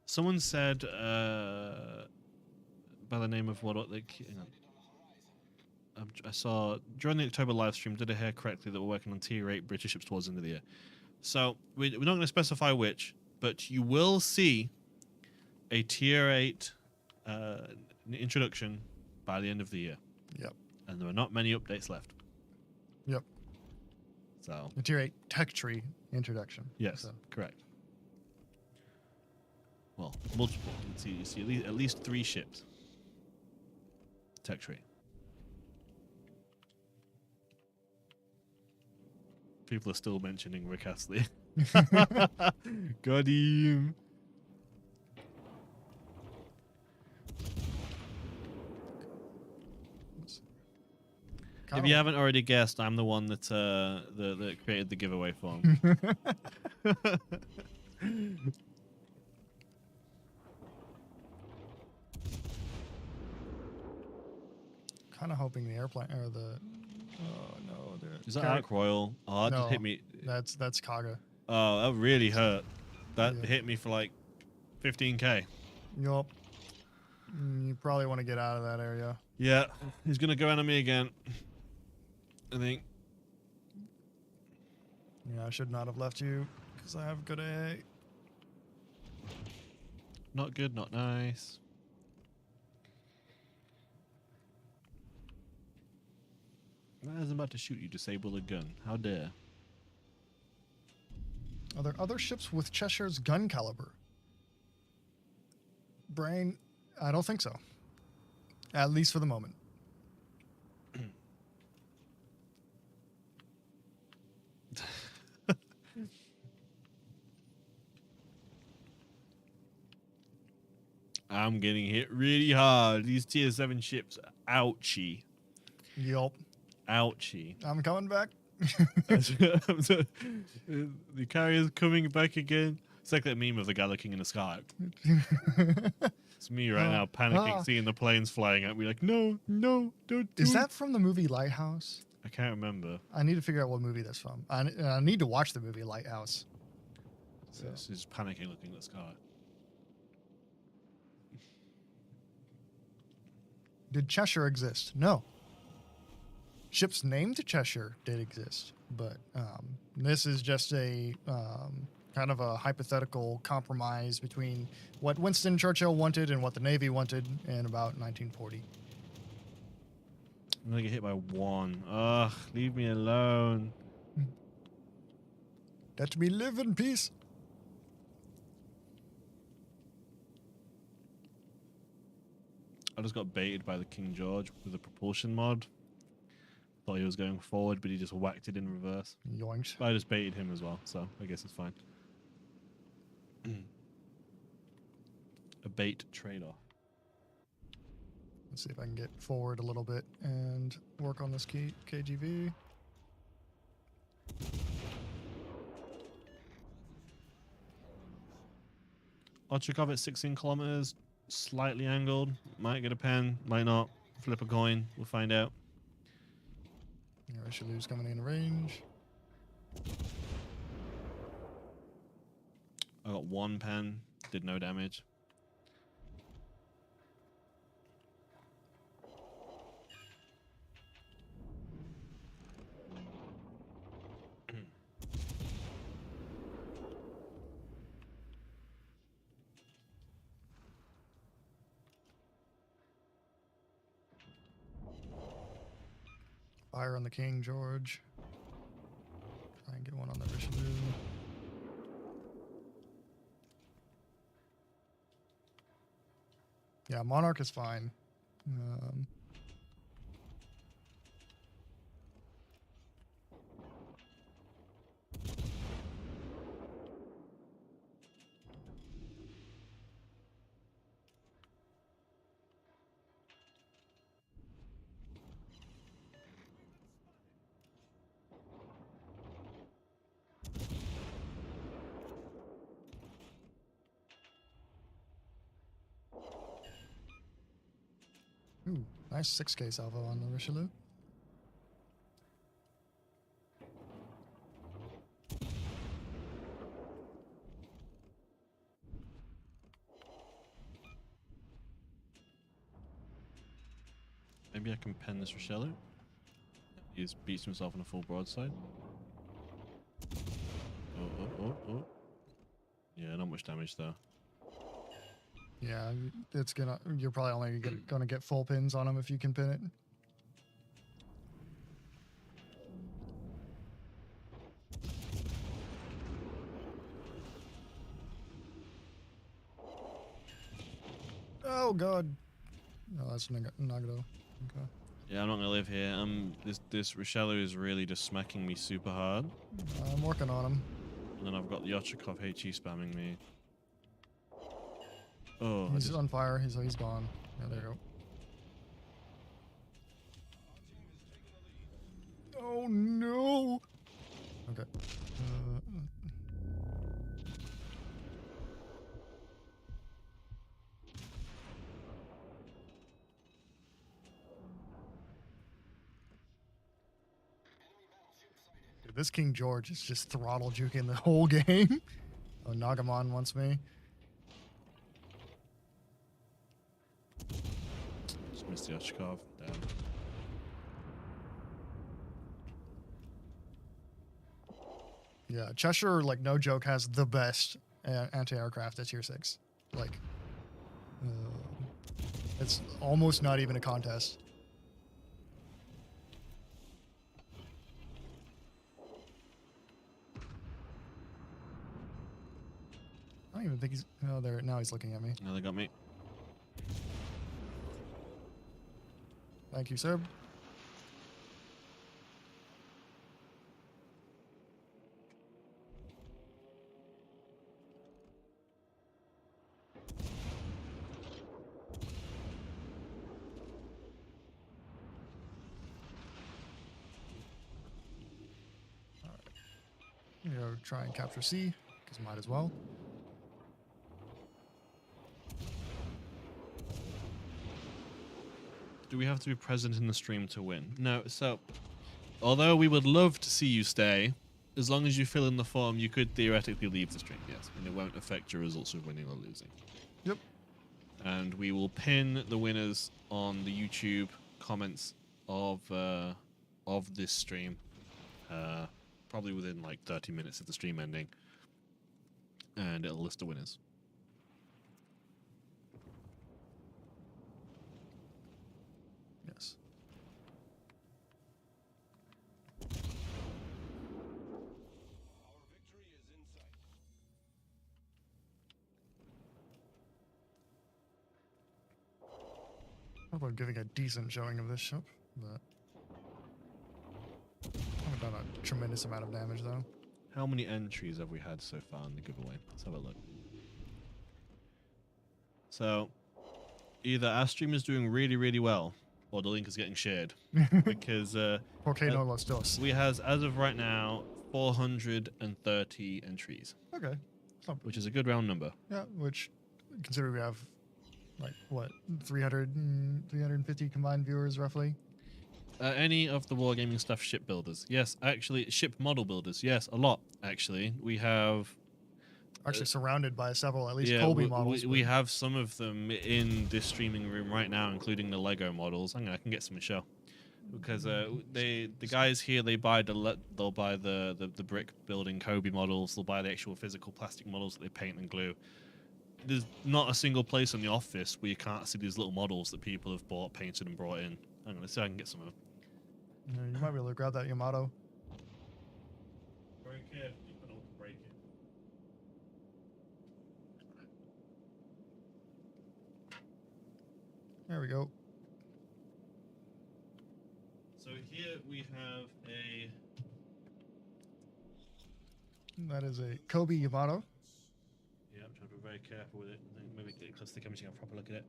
Someone said by the name of what they. I saw during the October live stream, did I hear correctly that we're working on tier 8 British ships towards the end of the year? So we're not going to specify which, but you will see a tier 8 introduction by the end of the year. Yep. And there are not many updates left. Yep. So The tier 8 tech tree introduction. yes, So. correct. Well, multiple. You see at least 3 ships. Tech tree. People are still mentioning Rick Astley. Got him. If you haven't already guessed, I'm the one that that created the giveaway form. Kind of hoping the airplane or the. Oh no! Is that Ark Royal? Oh, that No. just hit me. That's Kaga. Oh, that really hurt. That Yeah. hit me for like 15k. Yup. You probably want to get out of that area. Yeah, he's gonna go enemy again. I think. Yeah, I should not have left you because I have good AA. Not good, not nice. I was about to shoot you, disable a gun. How dare. Are there other ships with Cheshire's gun caliber? Brain, I don't think so. At least for the moment. I'm getting hit really hard. These tier 7 ships, ouchie. Yup. Ouchie. I'm coming back. The carrier's coming back again. It's like that meme of the guy looking in the sky. It's me right now, panicking, seeing the planes flying at me like, no, don't do Is it. that from the movie Lighthouse? I can't remember. I need to figure out what movie that's from. I need to watch the movie Lighthouse. So. It's just panicking looking at the sky. Did Cheshire exist? No. Ships named Cheshire did exist, but this is just a kind of a hypothetical compromise between what Winston Churchill wanted and what the Navy wanted in about 1940. I'm gonna get hit by 1. Ugh, leave me alone. Let me live in peace. I just got baited by the King George with a propulsion mod. Thought he was going forward, but he just whacked it in reverse. Yoinked. But I just baited him as well, so I guess it's fine. A bait trade-off. Let's see if I can get forward a little bit and work on this KGV. Ochakov at 16 kilometers, slightly angled. Might get a pen, might not. Flip a coin, we'll find out. Yeah, Richelieu's coming in range. I got one pen, did no damage. Fire on the King George. Try and get one on the Richelieu. Yeah, Monarch is fine. Ooh, nice 6K salvo on the Richelieu. Maybe I can pen this Richelieu. He's beats himself on a full broadside. Oh. Yeah, not much damage though. Yeah, it's gonna. You're probably only gonna get full pins on him if you can pin it. Oh god. No, that's Nagado. Okay. Yeah, I'm not gonna live here. This Richelieu is really just smacking me super hard. I'm working on him. And then I've got the Ochakov HE spamming me. Oh, He's on fire. He's gone. Yeah, there you go. Oh no. Okay. Dude, this King George is just throttle juking the whole game. Oh, Nagamon wants me. just missed the Ochakov. Damn. Yeah, Cheshire, like, no joke, has the best anti-aircraft at tier 6. Like, it's almost not even a contest. I don't even think he's... Oh, there. Now he's looking at me. Now they got me. Thank you, Seb. You know, try and capture C, because might as well. Do we have to be present in the stream to win? No, so although we would love to see you stay, as long as you fill in the form, you could theoretically leave the stream, yes, and it won't affect your results of winning or losing. Yep. And we will pin the winners on the YouTube comments of this stream, probably within like 30 minutes of the stream ending, and it'll list the winners. Yes. How about giving a decent showing of this ship, but I haven't done a tremendous amount of damage though. How many entries have we had so far in the giveaway? Let's have a look. So either our stream is doing really, really well, or the link is getting shared. Because Porque no los dos. we has, as of right now, 430 entries, Okay. So, which is a good round number. yeah, which consider we have like what 350 combined viewers roughly. Any of the wargaming stuff ship builders? Yes, actually, ship model builders. Yes, a lot. Actually, we have. Actually surrounded by several, at least Yeah, Colby models. we have some of them in this streaming room right now, including the Lego models. I can get some to show, because the guys here, they'll buy the brick building Kobe models. They'll buy the actual physical plastic models that they paint and glue. There's not a single place in the office where you can't see these little models that people have bought, painted, and brought in. I'm gonna see if I can get some of them. You might be able to grab that Yamato. Very carefully, but don't break it. There we go. So here we have a. That is a Kobe Yamato. Yeah, I'm trying to be very careful with it. Maybe get close to the camera so you can have a proper look at it.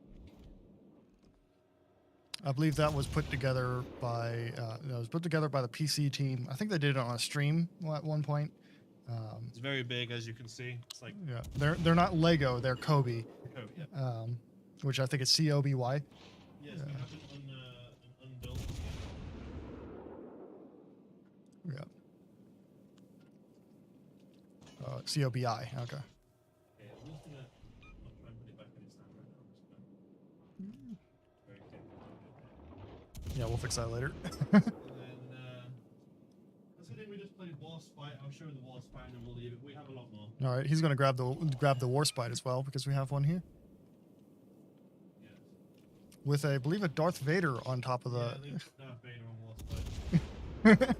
I believe that was put together by the PC team. I think they did it on a stream at one point. It's very big, as you can see. It's like Yeah, they're not Lego, they're Kobe, yeah. which I think is COBY. Yes, we have an unbuilt. Yeah. COBI. Okay. Okay, I'm just gonna I'll try and put it back in its stand right now. I'm just gonna very careful. Yeah, we'll fix that later. And then considering we just played Warspite, I'll show the Warspite and then we'll leave it. We have a lot more. All right, he's gonna grab the Warspite as well because we have one here Yes. with I believe a Darth Vader on top of Yeah, the. they put Darth Vader on Warspite.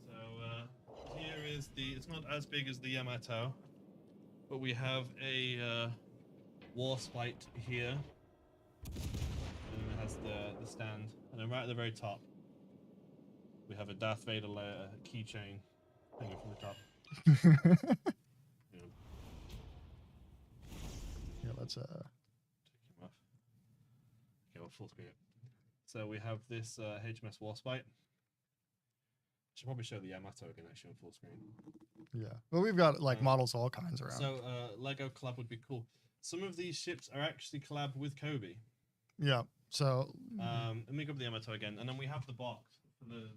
So here is the. It's not as big as the Yamato, but we have a Warspite here, and it has the stand, and then right at the very top, we have a Darth Vader keychain hanging from the top. Yeah. Yeah, let's Take him off. Okay, we'll full screen it. So we have this HMS Warspite. Should probably show the Yamato again actually on full screen. yeah. Well, we've got like models all kinds around. So Lego collab would be cool. Some of these ships are actually collab with Kobe. Yeah. So. Let me grab the Yamato again, and then we have the box for the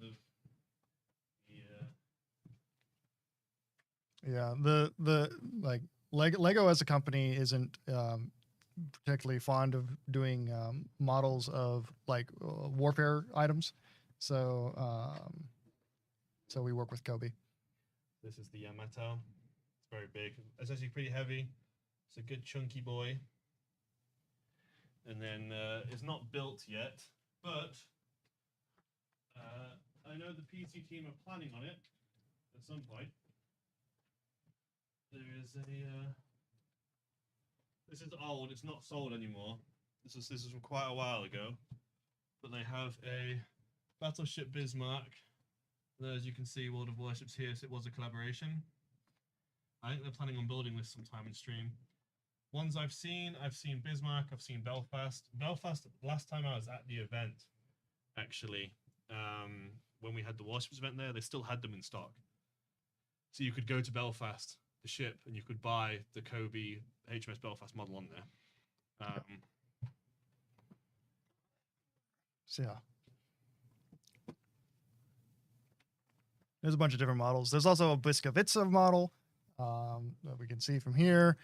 Yeah. The like Lego as a company isn't particularly fond of doing models of like warfare items, so so we work with Kobe. This is the Yamato. It's very big. It's actually pretty heavy. It's a good chunky boy. And then it's not built yet, but I know the PC team are planning on it at some point. There is a. This is old. It's not sold anymore. This is from quite a while ago, but they have a Battleship Bismarck. And as you can see, World of Warships here. So it was a collaboration. I think they're planning on building this sometime in stream. Ones I've seen Bismarck. I've seen Belfast. Belfast. Last time I was at the event, actually, when we had the Warships event there, they still had them in stock. So you could go to Belfast, the ship, and you could buy the Kobe HMS Belfast model on there. So yeah. There's a bunch of different models. There's also a Byskovitsa model that we can see from here.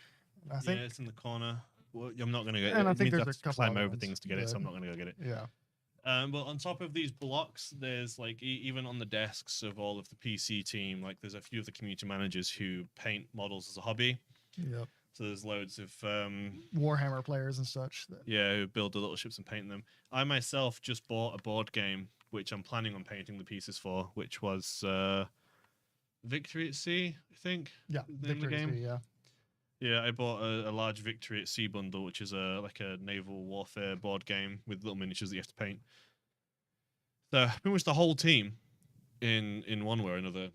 I think, yeah, it's in the corner. Well, I'm not going to go. And I it think means there's I have a to couple climb other over ones, things to get it, so but- I'm not going to go get it. yeah. But on top of these blocks, there's like even on the desks of all of the PC team, like there's a few of the community managers who paint models as a hobby. Yep. So there's loads of Warhammer players and such. That, yeah, who build the little ships and paint them. I myself just bought a board game which I'm planning on painting the pieces for, which was Victory at Sea, I think. yeah. the name of the Victory game. Sea, yeah. Yeah, I bought a large Victory at Sea bundle, which is like a naval warfare board game with little miniatures that you have to paint. So pretty much the whole team, in one way or another,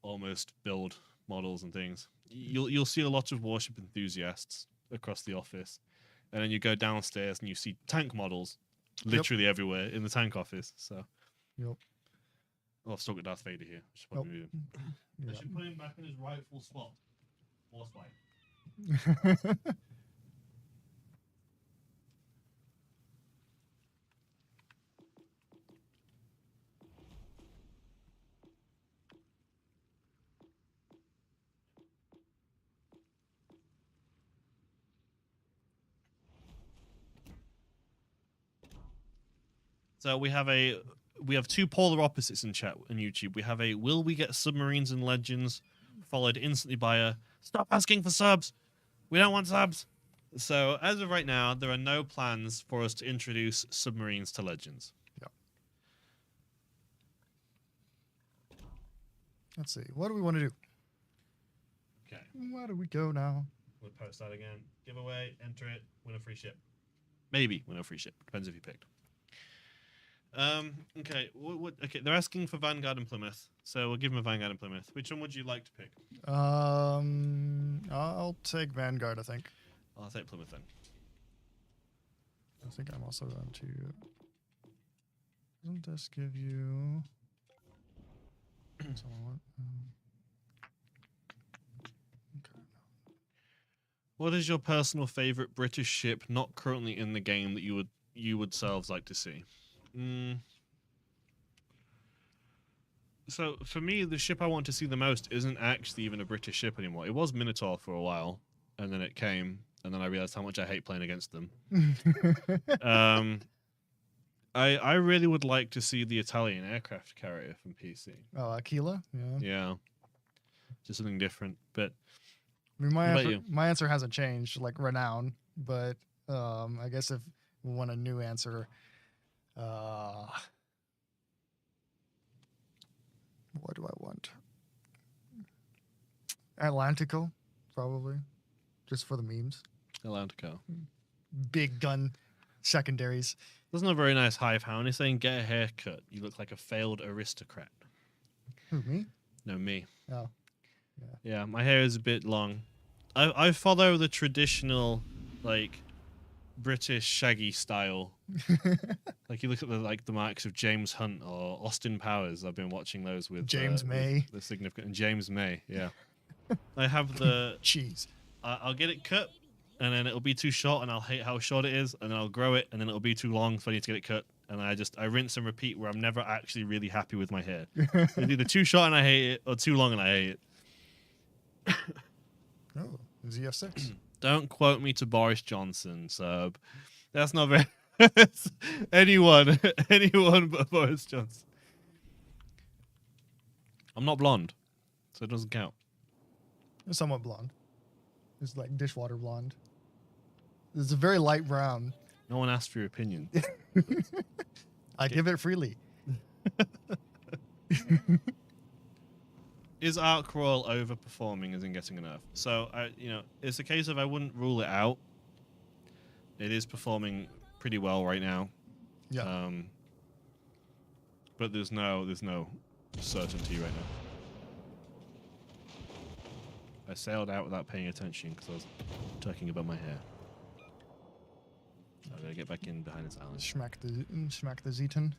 almost build models and things. You'll see a lot of warship enthusiasts across the office, and then you go downstairs and you see tank models literally everywhere in the tank office. So, Yep. oh, I've still got Darth Vader here. I should put him back in his rightful spot. Force fight. So we have two polar opposites in chat on YouTube. We have a will we get submarines and legends, followed instantly by a stop asking for subs. We don't want subs. So as of right now, there are no plans for us to introduce submarines to legends. Yep. Let's see. What do we want to do? Okay. Where do we go now? We'll post that again. Giveaway, enter it, win a free ship. Maybe win a free ship. Depends if you picked. Okay. Okay, they're asking for Vanguard and Plymouth, so we'll give them a Vanguard and Plymouth. Which one would you like to pick? I'll take Vanguard, I think. I'll take Plymouth then. I think I'm also going to... Doesn't this give you... That's all I want. Okay. What is your personal favorite British ship not currently in the game that you would selves like to see? So for me, the ship I want to see the most isn't actually even a British ship anymore. It was Minotaur for a while, and then it came, and then I realized how much I hate playing against them. I really would like to see the Italian aircraft carrier from PC. Oh, Aquila? Yeah. Yeah, just something different. But I mean, What about you? my answer hasn't changed, like Renown, but I guess if we want a new answer, what do I want? Atlantico, probably, just for the memes. Atlantico. Big gun secondaries. That's not a very nice hive hound. He's saying get a haircut. You look like a failed aristocrat. Who, me? No, me. Oh, Yeah, my hair is a bit long. I follow the traditional, like, British shaggy style. Like you look at the marks of James Hunt or Austin Powers. I've been watching those with James May. with the significant James May. Yeah, I have the. Jeez. I'll get it cut, and then it'll be too short, and I'll hate how short it is, and then I'll grow it, and then it'll be too long, so I need to get it cut, and I rinse and repeat where I'm never actually really happy with my hair. It's either too short and I hate it, or too long and I hate it. Oh, ZF6. Don't quote me to Boris Johnson, sub. That's not very... anyone but Boris Johnson. I'm not blonde, so it doesn't count. Somewhat blonde. It's like dishwater blonde. It's a very light brown. No one asked for your opinion. I give it freely. Is Arc Royal overperforming as in getting a nerf? So, it's a case of I wouldn't rule it out. It is performing pretty well right now. Yeah. But there's no certainty right now. I sailed out without paying attention because I was talking about my hair. I gotta get back in behind this island. Smack the Zeton.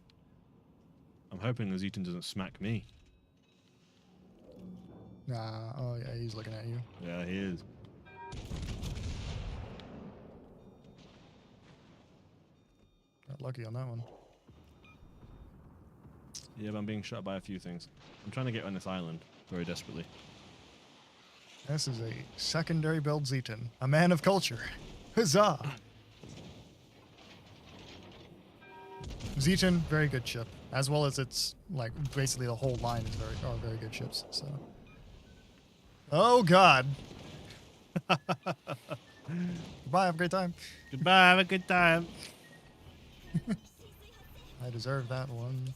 I'm hoping the Zeton doesn't smack me. Nah. Oh yeah, he's looking at you. Yeah, he is. Got lucky on that one. Yeah, but I'm being shot by a few things. I'm trying to get on this island very desperately. This is a secondary build Zeton, a man of culture. Huzzah! Zeton, very good ship, as well as its like basically the whole line is very good ships. So, oh god. Goodbye. Have a great time. Goodbye. Have a good time. I deserve that one.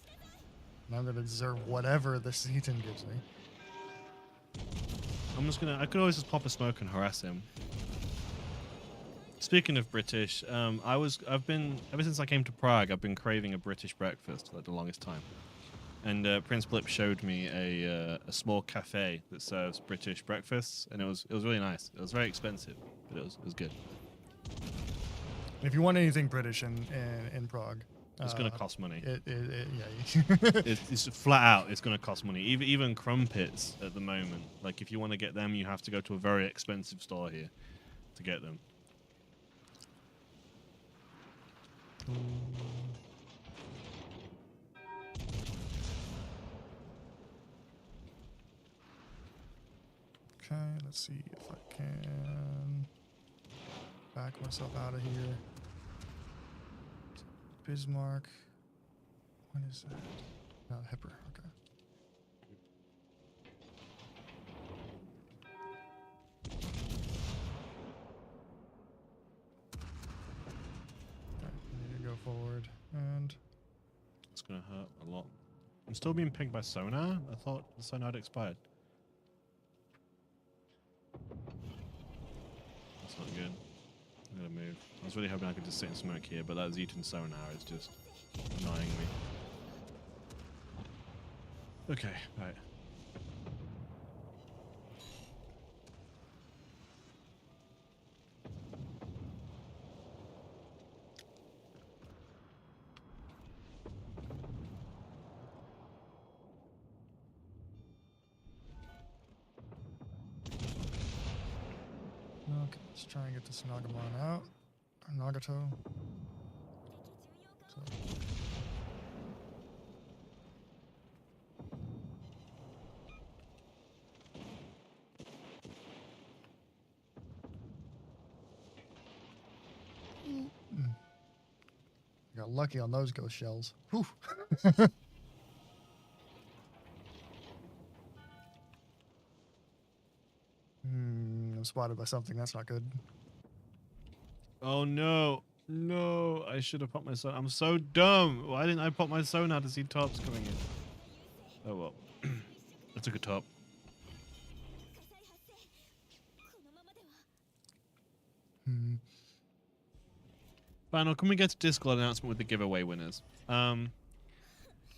And I'm gonna deserve whatever the Zeton gives me. I could always just pop a smoke and harass him. Speaking of British, ever since I came to Prague, I've been craving a British breakfast for like the longest time. And Princeblip showed me a small cafe that serves British breakfasts, and it was really nice. It was very expensive, but it was good. If you want anything British in Prague, It's going to cost money. Yeah. It's flat out. It's going to cost money. Even crumpets at the moment. Like if you want to get them, you have to go to a very expensive store here to get them. Okay, let's see if I can back myself out of here. Bismarck. What is that? Hipper. Okay. Okay, I need to go forward and. It's going to hurt a lot. I'm still being pinged by sonar. I thought the sonar had expired. That's not good. I'm going to move. I was really hoping I could just sit and smoke here, but that Zeton sonar is just annoying me. Okay, right. Okay, let's try and get this Nagamon out. Or Nagato. So. Got lucky on those ghost shells. Whew. I'm spotted by something. That's not good. Oh no. No, I should have popped my sonar. I'm so dumb. Why didn't I pop my sonar to see tops coming in? Oh well. I took a top. Final, can we get a Discord announcement with the giveaway winners?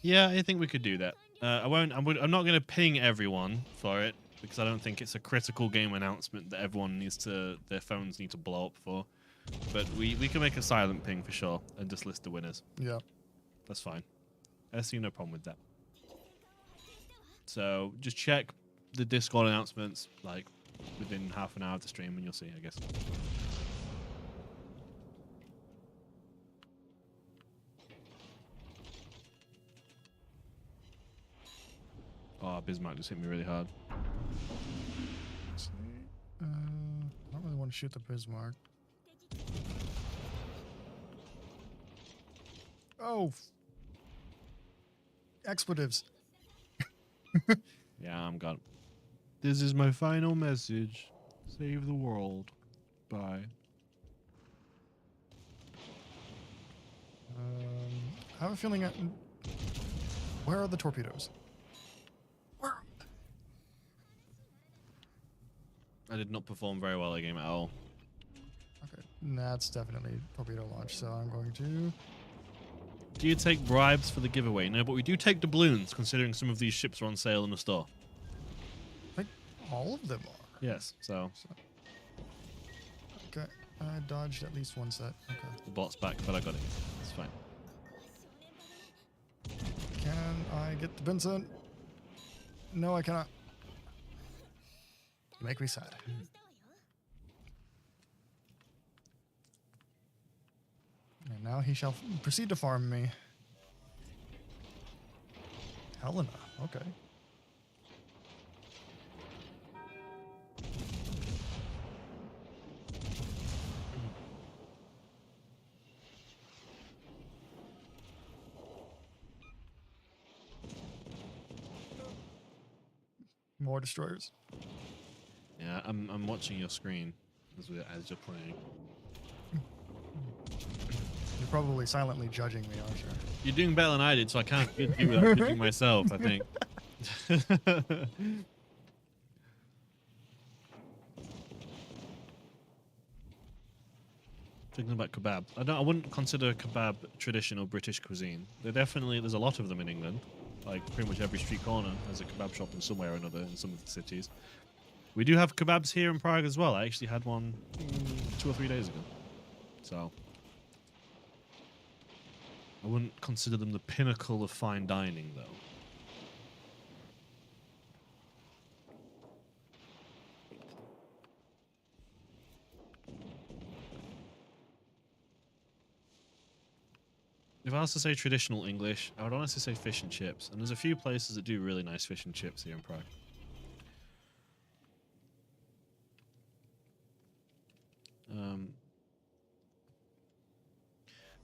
Yeah, I think we could do that. I'm not going to ping everyone for it because I don't think it's a critical game announcement that everyone their phones need to blow up for. But we can make a silent ping for sure and just list the winners. Yeah. That's fine. I see no problem with that. So just check the Discord announcements like within half an hour of the stream and you'll see, I guess. Oh, Bismarck just hit me really hard. Let's see. I don't really want to shoot the Bismarck. Oh! Expletives. Yeah, I'm gone. This is my final message. Save the world. Bye. I have a feeling. Where are the torpedoes? Where? I did not perform very well that game at all. Okay, that's definitely torpedo launch. So I'm going to. Do you take bribes for the giveaway? No, but we do take doubloons, considering some of these ships are on sale in the store. I think all of them are. Yes, so Okay, I dodged at least one set. Okay. the bot's back, but I got it. It's fine. Can I get the Vincent? No, I cannot. You make me sad. And now he shall proceed to farm me. Helena, okay. More destroyers. Yeah, I'm watching your screen as you're playing. You're probably silently judging me, aren't you? You're doing better than I did, so I can't judge you without judging myself, I think. Thinking about kebab. I wouldn't consider kebab traditional British cuisine. There's a lot of them in England. like pretty much every street corner has a kebab shop in some way or another in some of the cities. We do have kebabs here in Prague as well. I actually had one 2 or 3 days ago. So I wouldn't consider them the pinnacle of fine dining, though. If I was to say traditional English, I would honestly say fish and chips. And there's a few places that do really nice fish and chips here in Prague.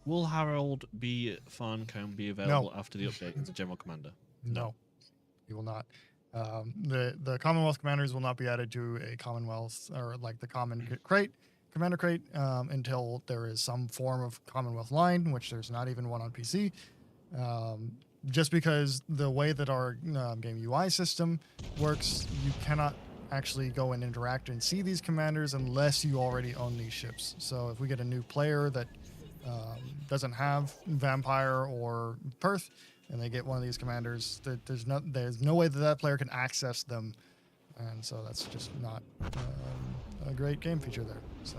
Will Harold B. Farncombe be available after the update as a general commander? No, he will not. The Commonwealth commanders will not be added to a Commonwealth or like the common crate, commander crate, until there is some form of Commonwealth line, which there's not even one on PC. Just because the way that our game UI system works, you cannot actually go and interact and see these commanders unless you already own these ships. So if we get a new player that doesn't have Vampire or Perth, and they get one of these commanders, there's no way that that player can access them, and so that's just not a great game feature there. So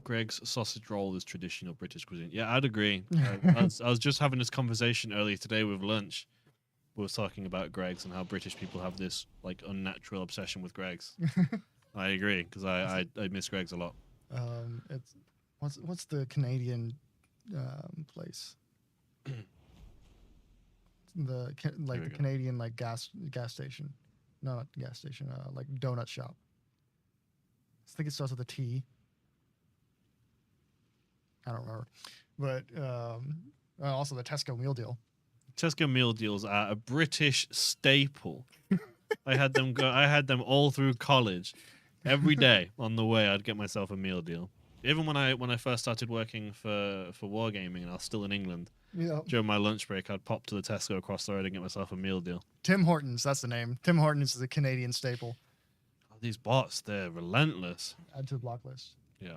Greg's sausage roll is traditional British cuisine. Yeah, I'd agree. I was just having this conversation earlier today with lunch. We were talking about Greg's and how British people have this like unnatural obsession with Greg's. I agree because I miss Greg's a lot. It's what's the Canadian place? The Canadian like gas station, no, not gas station, like donut shop. I think it starts with a T. I don't remember, but also the Tesco meal deal. Tesco meal deals are a British staple. I had them all through college. Every day on the way, I'd get myself a meal deal. Even when I first started working for Wargaming and I was still in England, during my lunch break, I'd pop to the Tesco across the road and get myself a meal deal. Tim Hortons, that's the name. Tim Hortons is a Canadian staple. Oh, these bots, they're relentless. Add to the block list. Yeah.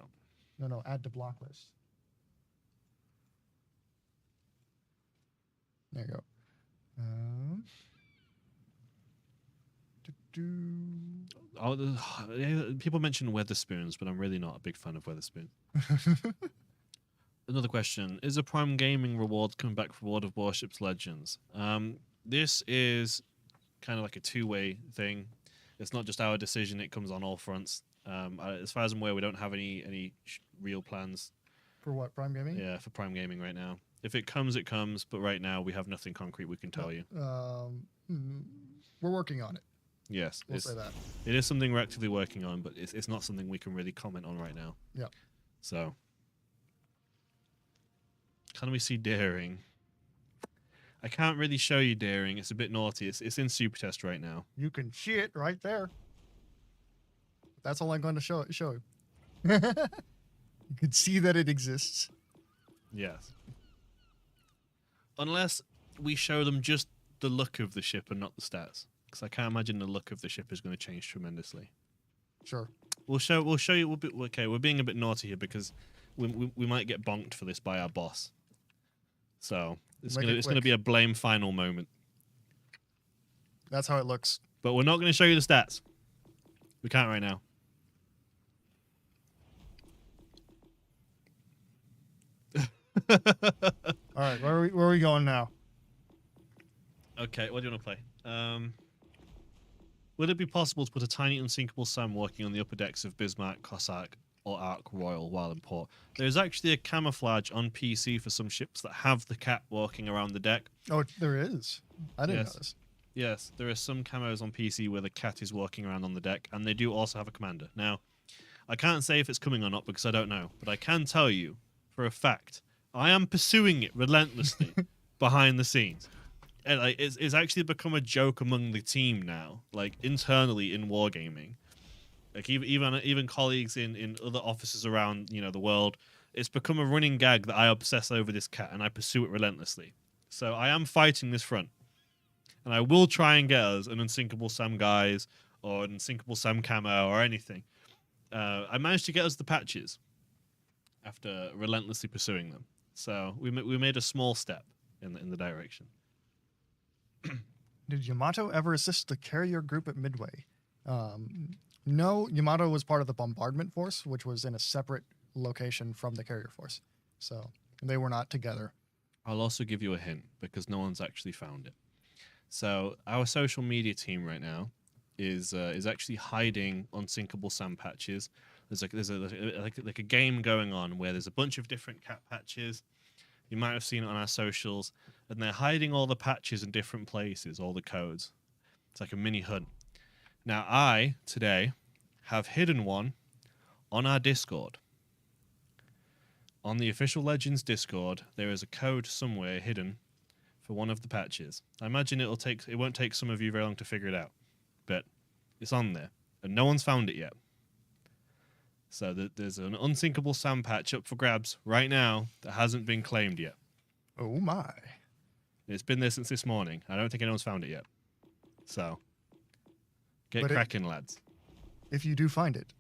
No, add to block list. There you go. People mention Weatherspoons, but I'm really not a big fan of Weatherspoon. Another question. Is a Prime Gaming reward coming back for World of Warships Legends? This is kind of like a two-way thing. It's not just our decision. It comes on all fronts. As far as I'm aware, we don't have any real plans. For what, Prime Gaming? Yeah, for Prime Gaming right now. If it comes, it comes. But right now, we have nothing concrete we can tell you. We're working on it. Yes. We'll say that. It is something we're actively working on, but it's not something we can really comment on right now. Yeah. So, can we see Daring? I can't really show you Daring. It's a bit naughty. It's in Super Test right now. You can see it right there. That's all I'm going to show you. You can see that it exists. Yes. Unless we show them just the look of the ship and not the stats. Because I can't imagine the look of the ship is going to change tremendously. Sure. We'll show you. We're being a bit naughty here because we might get bonked for this by our boss. So it's going to be a blame final moment. That's how it looks. But we're not going to show you the stats. We can't right now. All right, where are we going now? Okay, what do you want to play? Would it be possible to put a tiny unsinkable Sam working on the upper decks of Bismarck, Cossack, or Ark Royal while in port? There's actually a camouflage on PC for some ships that have the cat walking around the deck. Oh, there is. I didn't know this. Yes, there are some camos on PC where the cat is walking around on the deck, and they do also have a commander. Now, I can't say if it's coming or not because I don't know, but I can tell you for a fact I am pursuing it relentlessly behind the scenes. And like, it's actually become a joke among the team now, like internally in Wargaming. Like even colleagues in other offices around the world, it's become a running gag that I obsess over this cat and I pursue it relentlessly. So I am fighting this front, and I will try and get us an unsinkable Sam guys or an unsinkable Sam camo or anything. I managed to get us the patches after relentlessly pursuing them. So we made a small step in the direction. Did Yamato ever assist the carrier group at Midway? No, Yamato was part of the bombardment force, which was in a separate location from the carrier force. So they were not together. I'll also give you a hint because no one's actually found it. So our social media team right now is actually hiding unsinkable sand patches. There's like a game going on where there's a bunch of different cat patches. You might have seen it on our socials, and they're hiding all the patches in different places, all the codes. It's like a mini hunt. Now I today have hidden one on our Discord. On the official Legends Discord, there is a code somewhere hidden for one of the patches. I imagine it won't take some of you very long to figure it out, but it's on there, and no one's found it yet. So there's an unsinkable sand patch up for grabs right now that hasn't been claimed yet. Oh my. It's been there since this morning. I don't think anyone's found it yet. So get But cracking, lads. If you do find it,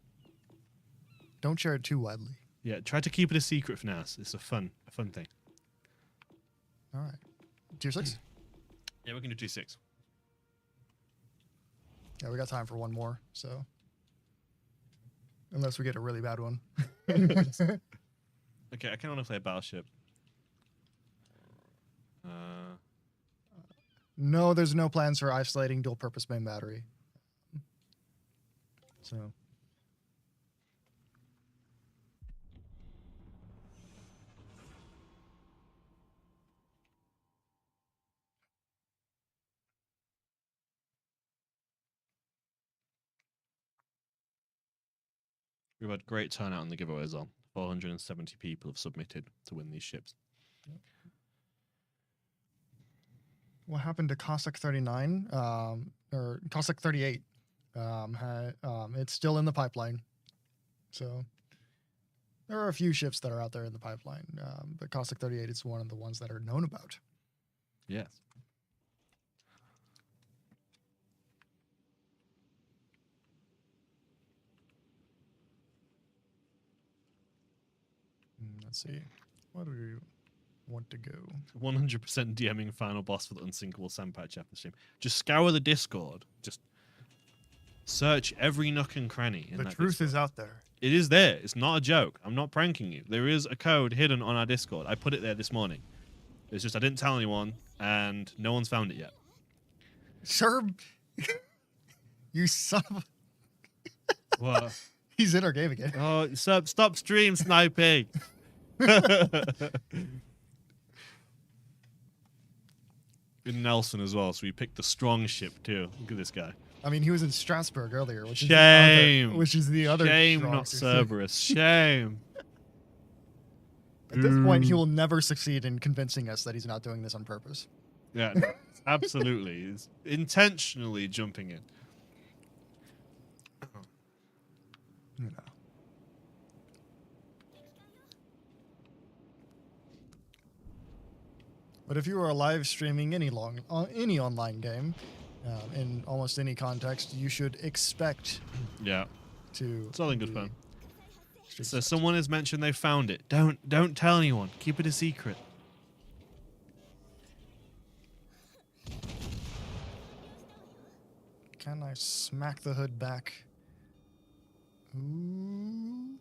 don't share it too widely. Yeah, try to keep it a secret for now. It's a fun thing. All right. Tier 6? Yeah, we're gonna do 6. Yeah, we got time for one more, so. Unless we get a really bad one. Okay, I kind of want to play a battleship. No, there's no plans for isolating dual-purpose main battery. So. We've had great turnout on the giveaways on. 470 people have submitted to win these ships. What happened to Cossack 39? Or Cossack 38? It's still in the pipeline. So there are a few ships that are out there in the pipeline, but Cossack 38 is one of the ones that are known about. Yes. Let's see. What do we want to go? 100% DMing final boss for the unsinkable sand patch after stream. Just scour the Discord. Just search every nook and cranny. The truth is out there. It is there. It's not a joke. I'm not pranking you. There is a code hidden on our Discord. I put it there this morning. It's just I didn't tell anyone, and no one's found it yet. Sir, you son of a... What? He's in our game again. Oh, stop stream sniping. In Nelson as well, so we picked the strong ship too. Look at this guy. I mean, he was in Strasbourg earlier, which Shame. is the other Shame, strong not ship. Cerberus. Shame. At this point, he will never succeed in convincing us that he's not doing this on purpose. Yeah, absolutely. He's intentionally jumping in. You know. But if you are live streaming any online game, in almost any context, you should expect Yeah, to. it's all in good be fun. street So steps. someone has mentioned they found it. Don't tell anyone. Keep it a secret. Can I smack the hood back? Ooh.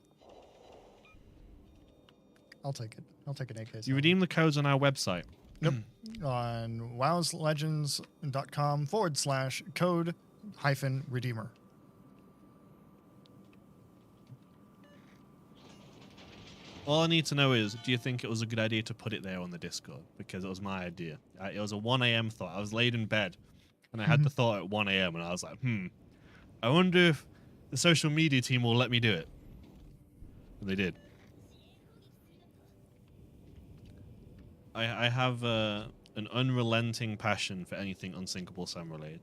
I'll take it. I'll take an AK. You redeem the codes on our website. Yep. On wowslegends.com/code-redeemer. All I need to know is, do you think it was a good idea to put it there on the Discord? Because it was my idea. It was a 1 a.m. thought. I was laid in bed, and I had the thought at 1 a.m., and I was like, I wonder if the social media team will let me do it. And they did. I have an unrelenting passion for anything unsinkable Sam related.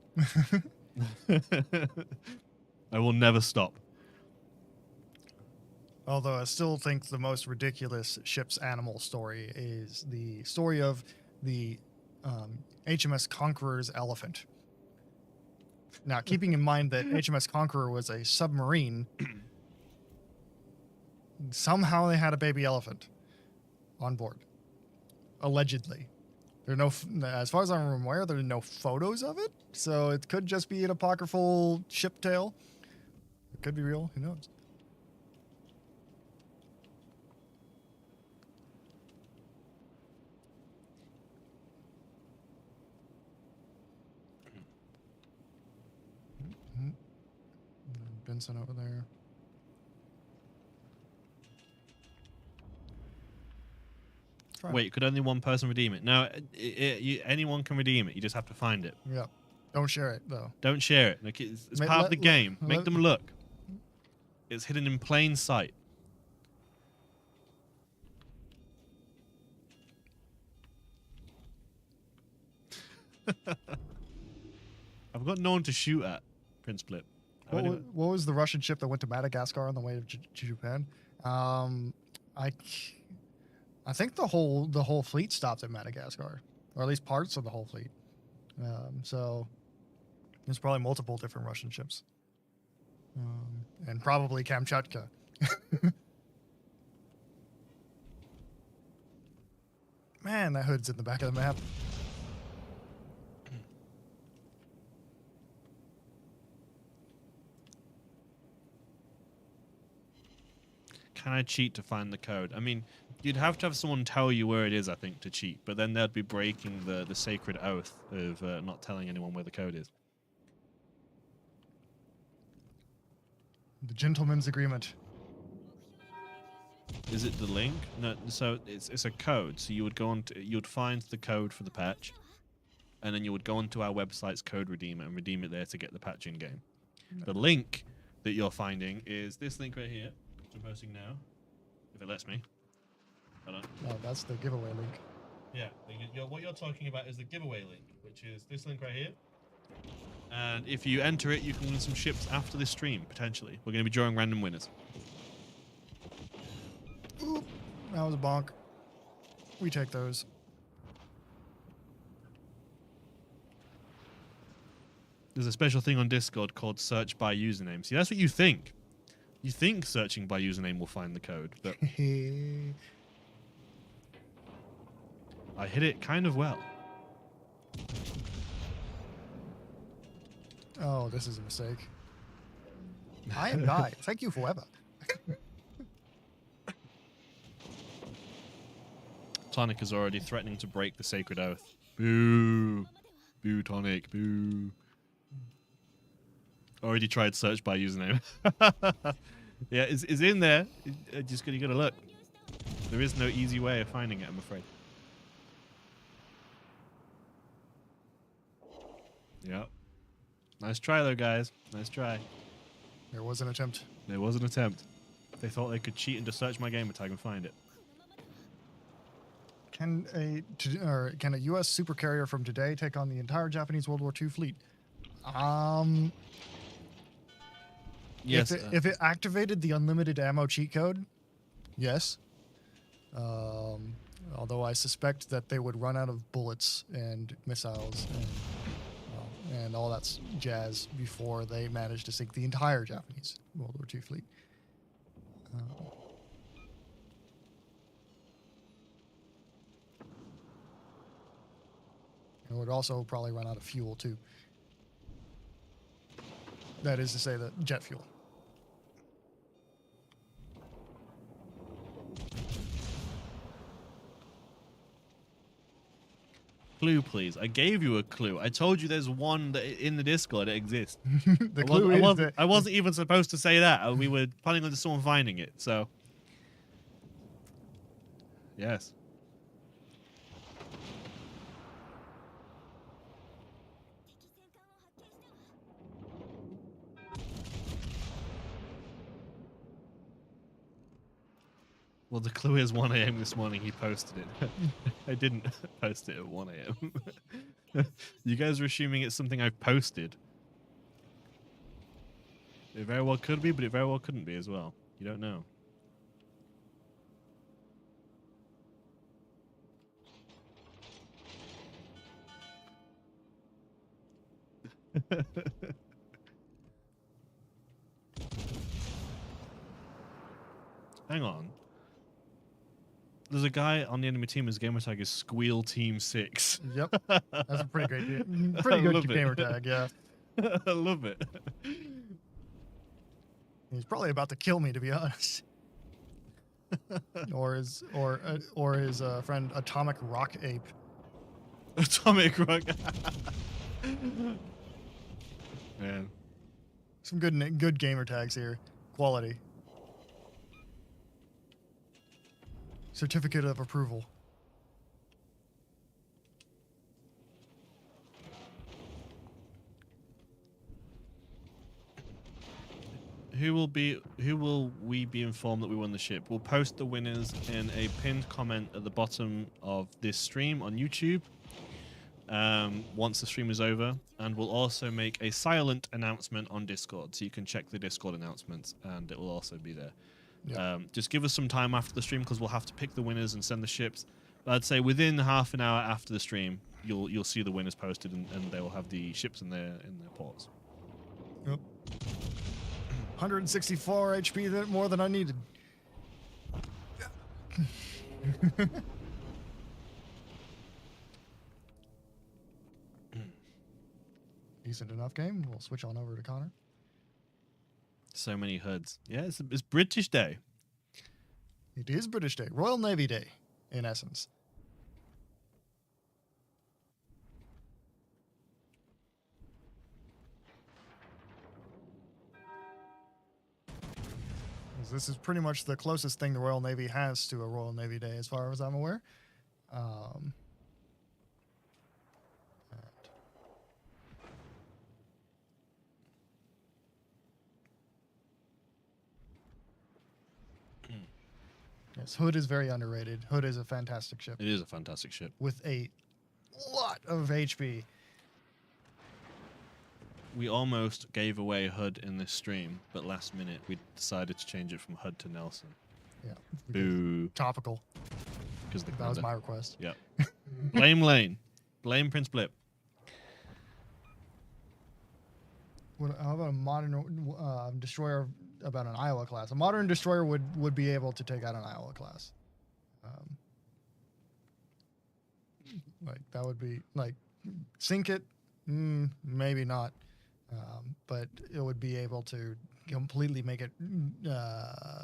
I will never stop. Although I still think the most ridiculous ship's animal story is the story of the HMS Conqueror's elephant. Now, keeping in mind that HMS Conqueror was a submarine, somehow they had a baby elephant on board. allegedly. There are no, as far as I'm aware, there are no photos of it, so it could just be an apocryphal ship tale. It could be real. Who knows? Benson over there. Wait, could only one person redeem it? No, anyone can redeem it. You just have to find it. Yeah. Don't share it, though. Don't share it. Like, it's part of the game. Make them look. It's hidden in plain sight. I've got no one to shoot at, Princeblip. What was the Russian ship that went to Madagascar on the way to Japan? I think the whole fleet stopped at Madagascar, or at least parts of the whole fleet. So there's probably multiple different Russian ships, and probably Kamchatka. Man, that hood's in the back of the map. Can I cheat to find the code? I mean, you'd have to have someone tell you where it is, I think, to cheat. But then they'd be breaking the sacred oath of not telling anyone where the code is. The gentleman's agreement. Is it the link? No. So it's a code. So you would go on. You'd find the code for the patch, and then you would go onto our website's code redeemer and redeem it there to get the patch in game. The link that you're finding is this link right here. I'm posting now, if it lets me. Hold on. Oh, that's the giveaway link. Yeah, what you're talking about is the giveaway link, which is this link right here. And if you enter it, you can win some ships after this stream, potentially. We're going to be drawing random winners. Oop, that was a bonk. We take those. There's a special thing on Discord called search by username. See, that's what you think. You think searching by username will find the code, but I hit it kind of well. Oh, this is a mistake. I am Guy. Thank you forever. Tonic is already threatening to break the sacred oath. Boo. Boo, Tonic. Boo. Already tried search by username. Yeah, it's in there. You gotta look. There is no easy way of finding it, I'm afraid. Yep. Nice try, though, guys. Nice try. There was an attempt. There was an attempt. They thought they could cheat and just search my gamer tag and find it. Can a U.S. supercarrier from today take on the entire Japanese World War II fleet? Yes. If it activated the unlimited ammo cheat code, yes. Although I suspect that they would run out of bullets and missiles and all that jazz before they manage to sink the entire Japanese World War II fleet. It would also probably run out of fuel too. That is to say, the jet fuel. Clue, please. I gave you a clue. I told you there's one that in the Discord that exists. The clue is that I wasn't even supposed to say that. We were planning on someone finding it, so. Yes. Well, the clue is 1 a.m. this morning. He posted it. I didn't post it at 1 a.m. You guys are assuming it's something I've posted. It very well could be, but it very well couldn't be as well. You don't know. Hang on. There's a guy on the enemy team. His gamer tag is Squeal Team 6. Yep, that's a pretty great, pretty good love it. gamer tag. Yeah, I love it. he's probably about to kill me, to be honest. or his friend Atomic Rock Ape. Atomic Rock. Man. Some good gamer tags here. Quality. Certificate of approval. Who will we be informed that we won the ship? We'll post the winners in a pinned comment at the bottom of this stream on YouTube once the stream is over, and we'll also make a silent announcement on Discord, so you can check the Discord announcements and it will also be there. Yeah. Just give us some time after the stream because we'll have to pick the winners and send the ships. But I'd say within half an hour after the stream, you'll see the winners posted and they will have the ships in their ports. Yep. 164 HP, more than I needed. Decent enough game. We'll switch on over to Connor. So many HUDs. Yeah, it's British Day. It is British Day. Royal Navy Day, in essence. This is pretty much the closest thing the Royal Navy has to a Royal Navy Day, as far as I'm aware. Yes, Hood is very underrated. Hood is a fantastic ship It is a fantastic ship. with a lot of HP. We almost gave away HUD in this stream, but last minute we decided to change it from HUD to Nelson. Yeah, Boo. topical. Because the That was my request. Yep. Blame Lane. Blame Princeblip. How about a modern destroyer about an Iowa class? A modern destroyer would be able to take out an Iowa class. Like that would be like sink it, maybe not, but it would be able to completely make it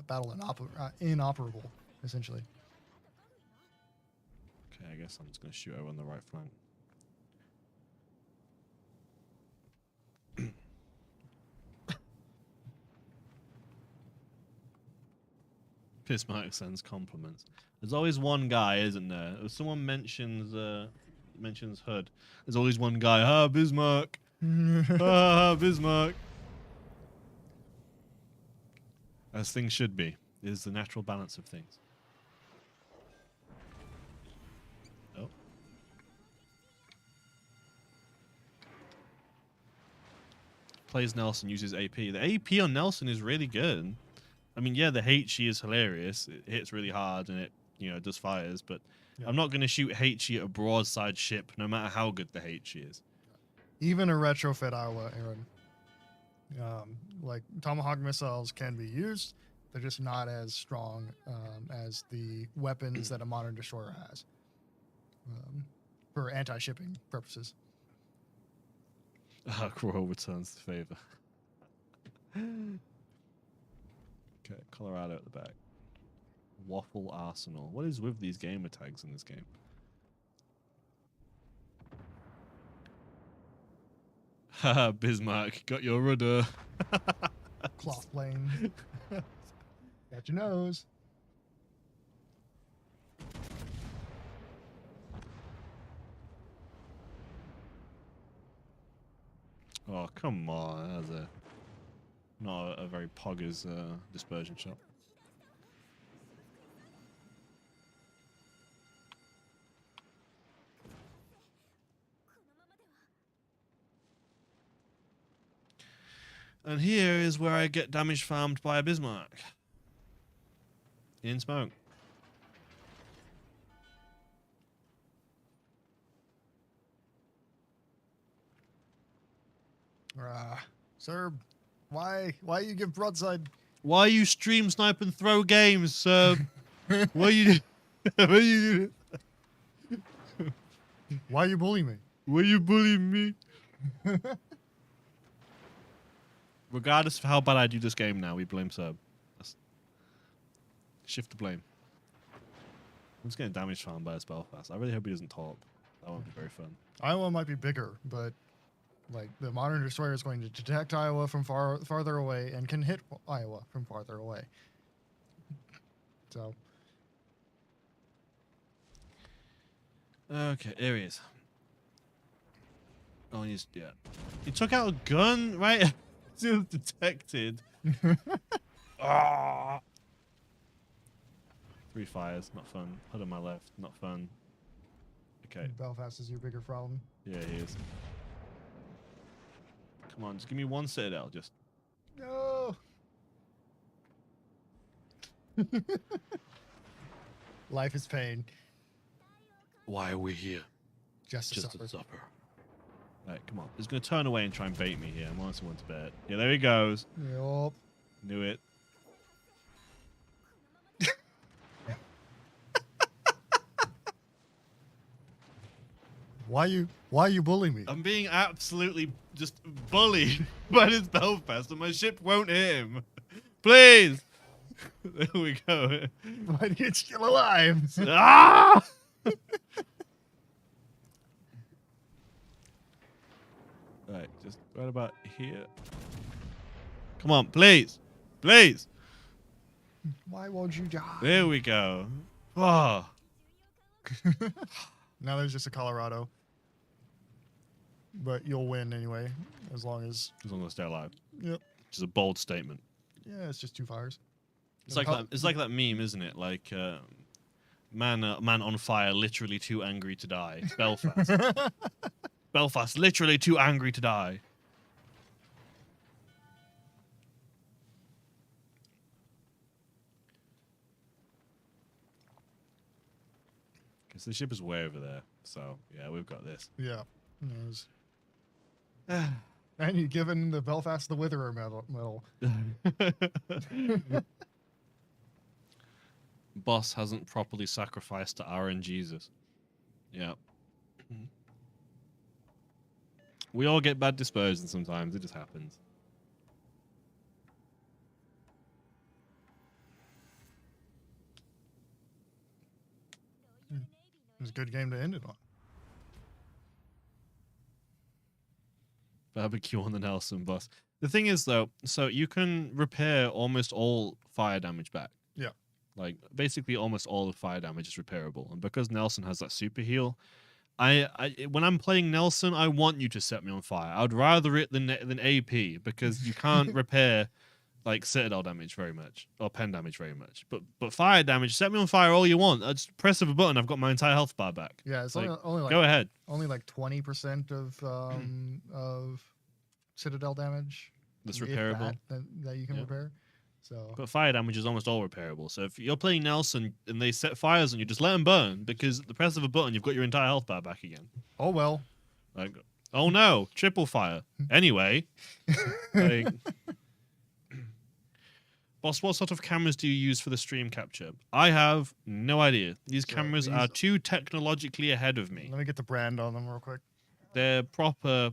battle inoperable, essentially. Okay, I guess I'm just going to shoot over on the right flank. Bismarck sends compliments. There's always one guy, isn't there? If someone mentions HUD, there's always one guy. Ah, Bismarck. Ah, Bismarck. As things should be. It is the natural balance of things. Oh. Plays Nelson, uses AP. The AP on Nelson is really good. I mean, yeah, the HE is hilarious. It hits really hard and it, does fires, but Yeah. I'm not going to shoot HE at a broadside ship, no matter how good the HE is. Even a retrofit Iowa, Aaron. Like Tomahawk missiles can be used, they're just not as strong as the weapons that a modern destroyer has for anti-shipping purposes. Crow returns the favor. Okay, Colorado at the back. Waffle Arsenal. What is with these gamer tags in this game? Haha, Bismarck, got your rudder. Cloth plane. Got your nose. Oh, come on. That was not a very poggers dispersion shot. And here is where I get damage farmed by a Bismarck. In smoke. Sir, why you give broadside? Why you stream snipe and throw games, sir? What you do? Why you Why you bullying me? Why you bullying me? Regardless of how bad I do this game now, we blame Seb. Shift the blame. I'm just getting damage farmed by his Belfast. I really hope he doesn't top. That won't be very fun. Iowa might be bigger, but like the modern destroyer is going to detect Iowa from farther away and can hit Iowa from farther away. So Okay, there he is. Oh, he's yeah. He took out a gun, right? Still detected. Ah. 3 fires, not fun. HUD on my left, not fun. Okay. Belfast is your bigger problem. Yeah, he is. Come on, just give me one citadel, just. No. Life is pain. Why are we here? Just Just suffer. a supper. Right, come on. He's going to turn away and try and bait me here. I'm honestly want to bet. Yeah, there he goes. Yup. Knew it. Why you bullying me? I'm being absolutely just bullied by this Belfast, and my ship won't hit him. Please. There we go. Why are you still alive? Ah! Right, just right about here. Come on, please. Please. Why won't you die? There we go. Oh. Now there's just a Colorado. But you'll win anyway, as long as... As long as they're alive. Yep. Which is a bold statement. Yeah, it's just 2 fires. It's like that. It's like that meme, isn't it? Like, man on fire, literally too angry to die. It's Belfast. Belfast, literally too angry to die. Because the ship is way over there. So yeah, we've got this. Yeah. And you've given the Belfast the Witherer medal. Boss hasn't properly sacrificed to RN Jesus. Yeah. We all get bad disposing sometimes. It just happens. It was a good game to end it on. Barbecue on the Nelson bus. The thing is, though, so you can repair almost all fire damage back. Yeah. Like, basically almost all the fire damage is repairable. And because Nelson has that super heal, when I'm playing Nelson, I want you to set me on fire. I'd rather it than AP, because you can't repair, like, citadel damage very much, or pen damage very much. But fire damage, set me on fire all you want. I just press of a button, I've got my entire health bar back. Yeah, it's Like, only like go ahead. only like 20% of citadel damage. That's if repairable. that you can Yeah. repair. So But fire damage is almost all repairable. So if you're playing Nelson and they set fires on you, just let them burn, because at the press of a button, you've got your entire health bar back again. oh well. Like, oh no, triple fire. Anyway, like, boss, what sort of cameras do you use for the stream capture? I have no idea. These So cameras are too technologically ahead of me. Let me get the brand on them real quick. They're proper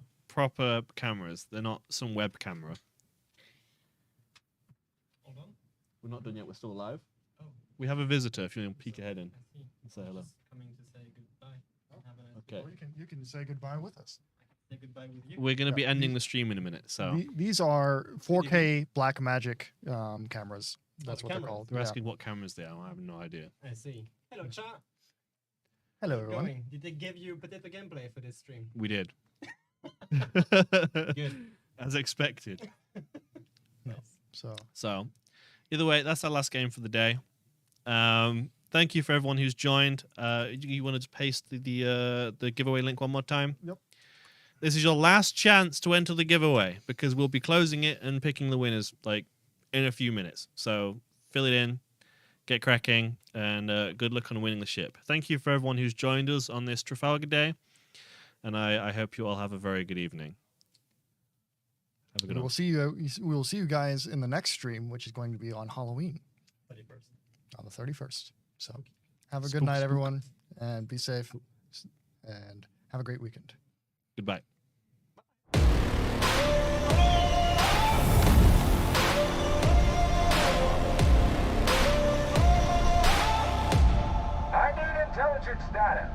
cameras. They're not some web camera. Hold on. We're not done yet. We're still alive. Oh, We have a visitor. If you want to peek ahead in. I see. Say hello. Just coming to say goodbye. Have a nice Okay. Or you can say goodbye with us. Say goodbye with you. We're going to be Yeah, ending these- the stream in a minute. So These are 4K Black Magic cameras. That's the what they're cameras. called. they're Yeah. asking what cameras they are. I have no idea. I see. Hello, chat. Hello, How's it everyone. going? Did they give you potato gameplay for this stream? We did. Good. As expected. Nice. So Either way, that's our last game for the day. Thank you for everyone who's joined. You wanted to paste the giveaway link one more time? Yep. This is your last chance to enter the giveaway, because we'll be closing it and picking the winners like in a few minutes. So fill it in, get cracking, and good luck on winning the ship. Thank you for everyone who's joined us on this Trafalgar Day, and I hope you all have a very good evening. Have a good we one. will see you guys in the next stream, which is going to be on Halloween 31st. on the 31st. So Have a good Spook, night, spook. everyone, and be safe, and have a great weekend. Goodbye. I need intelligence data.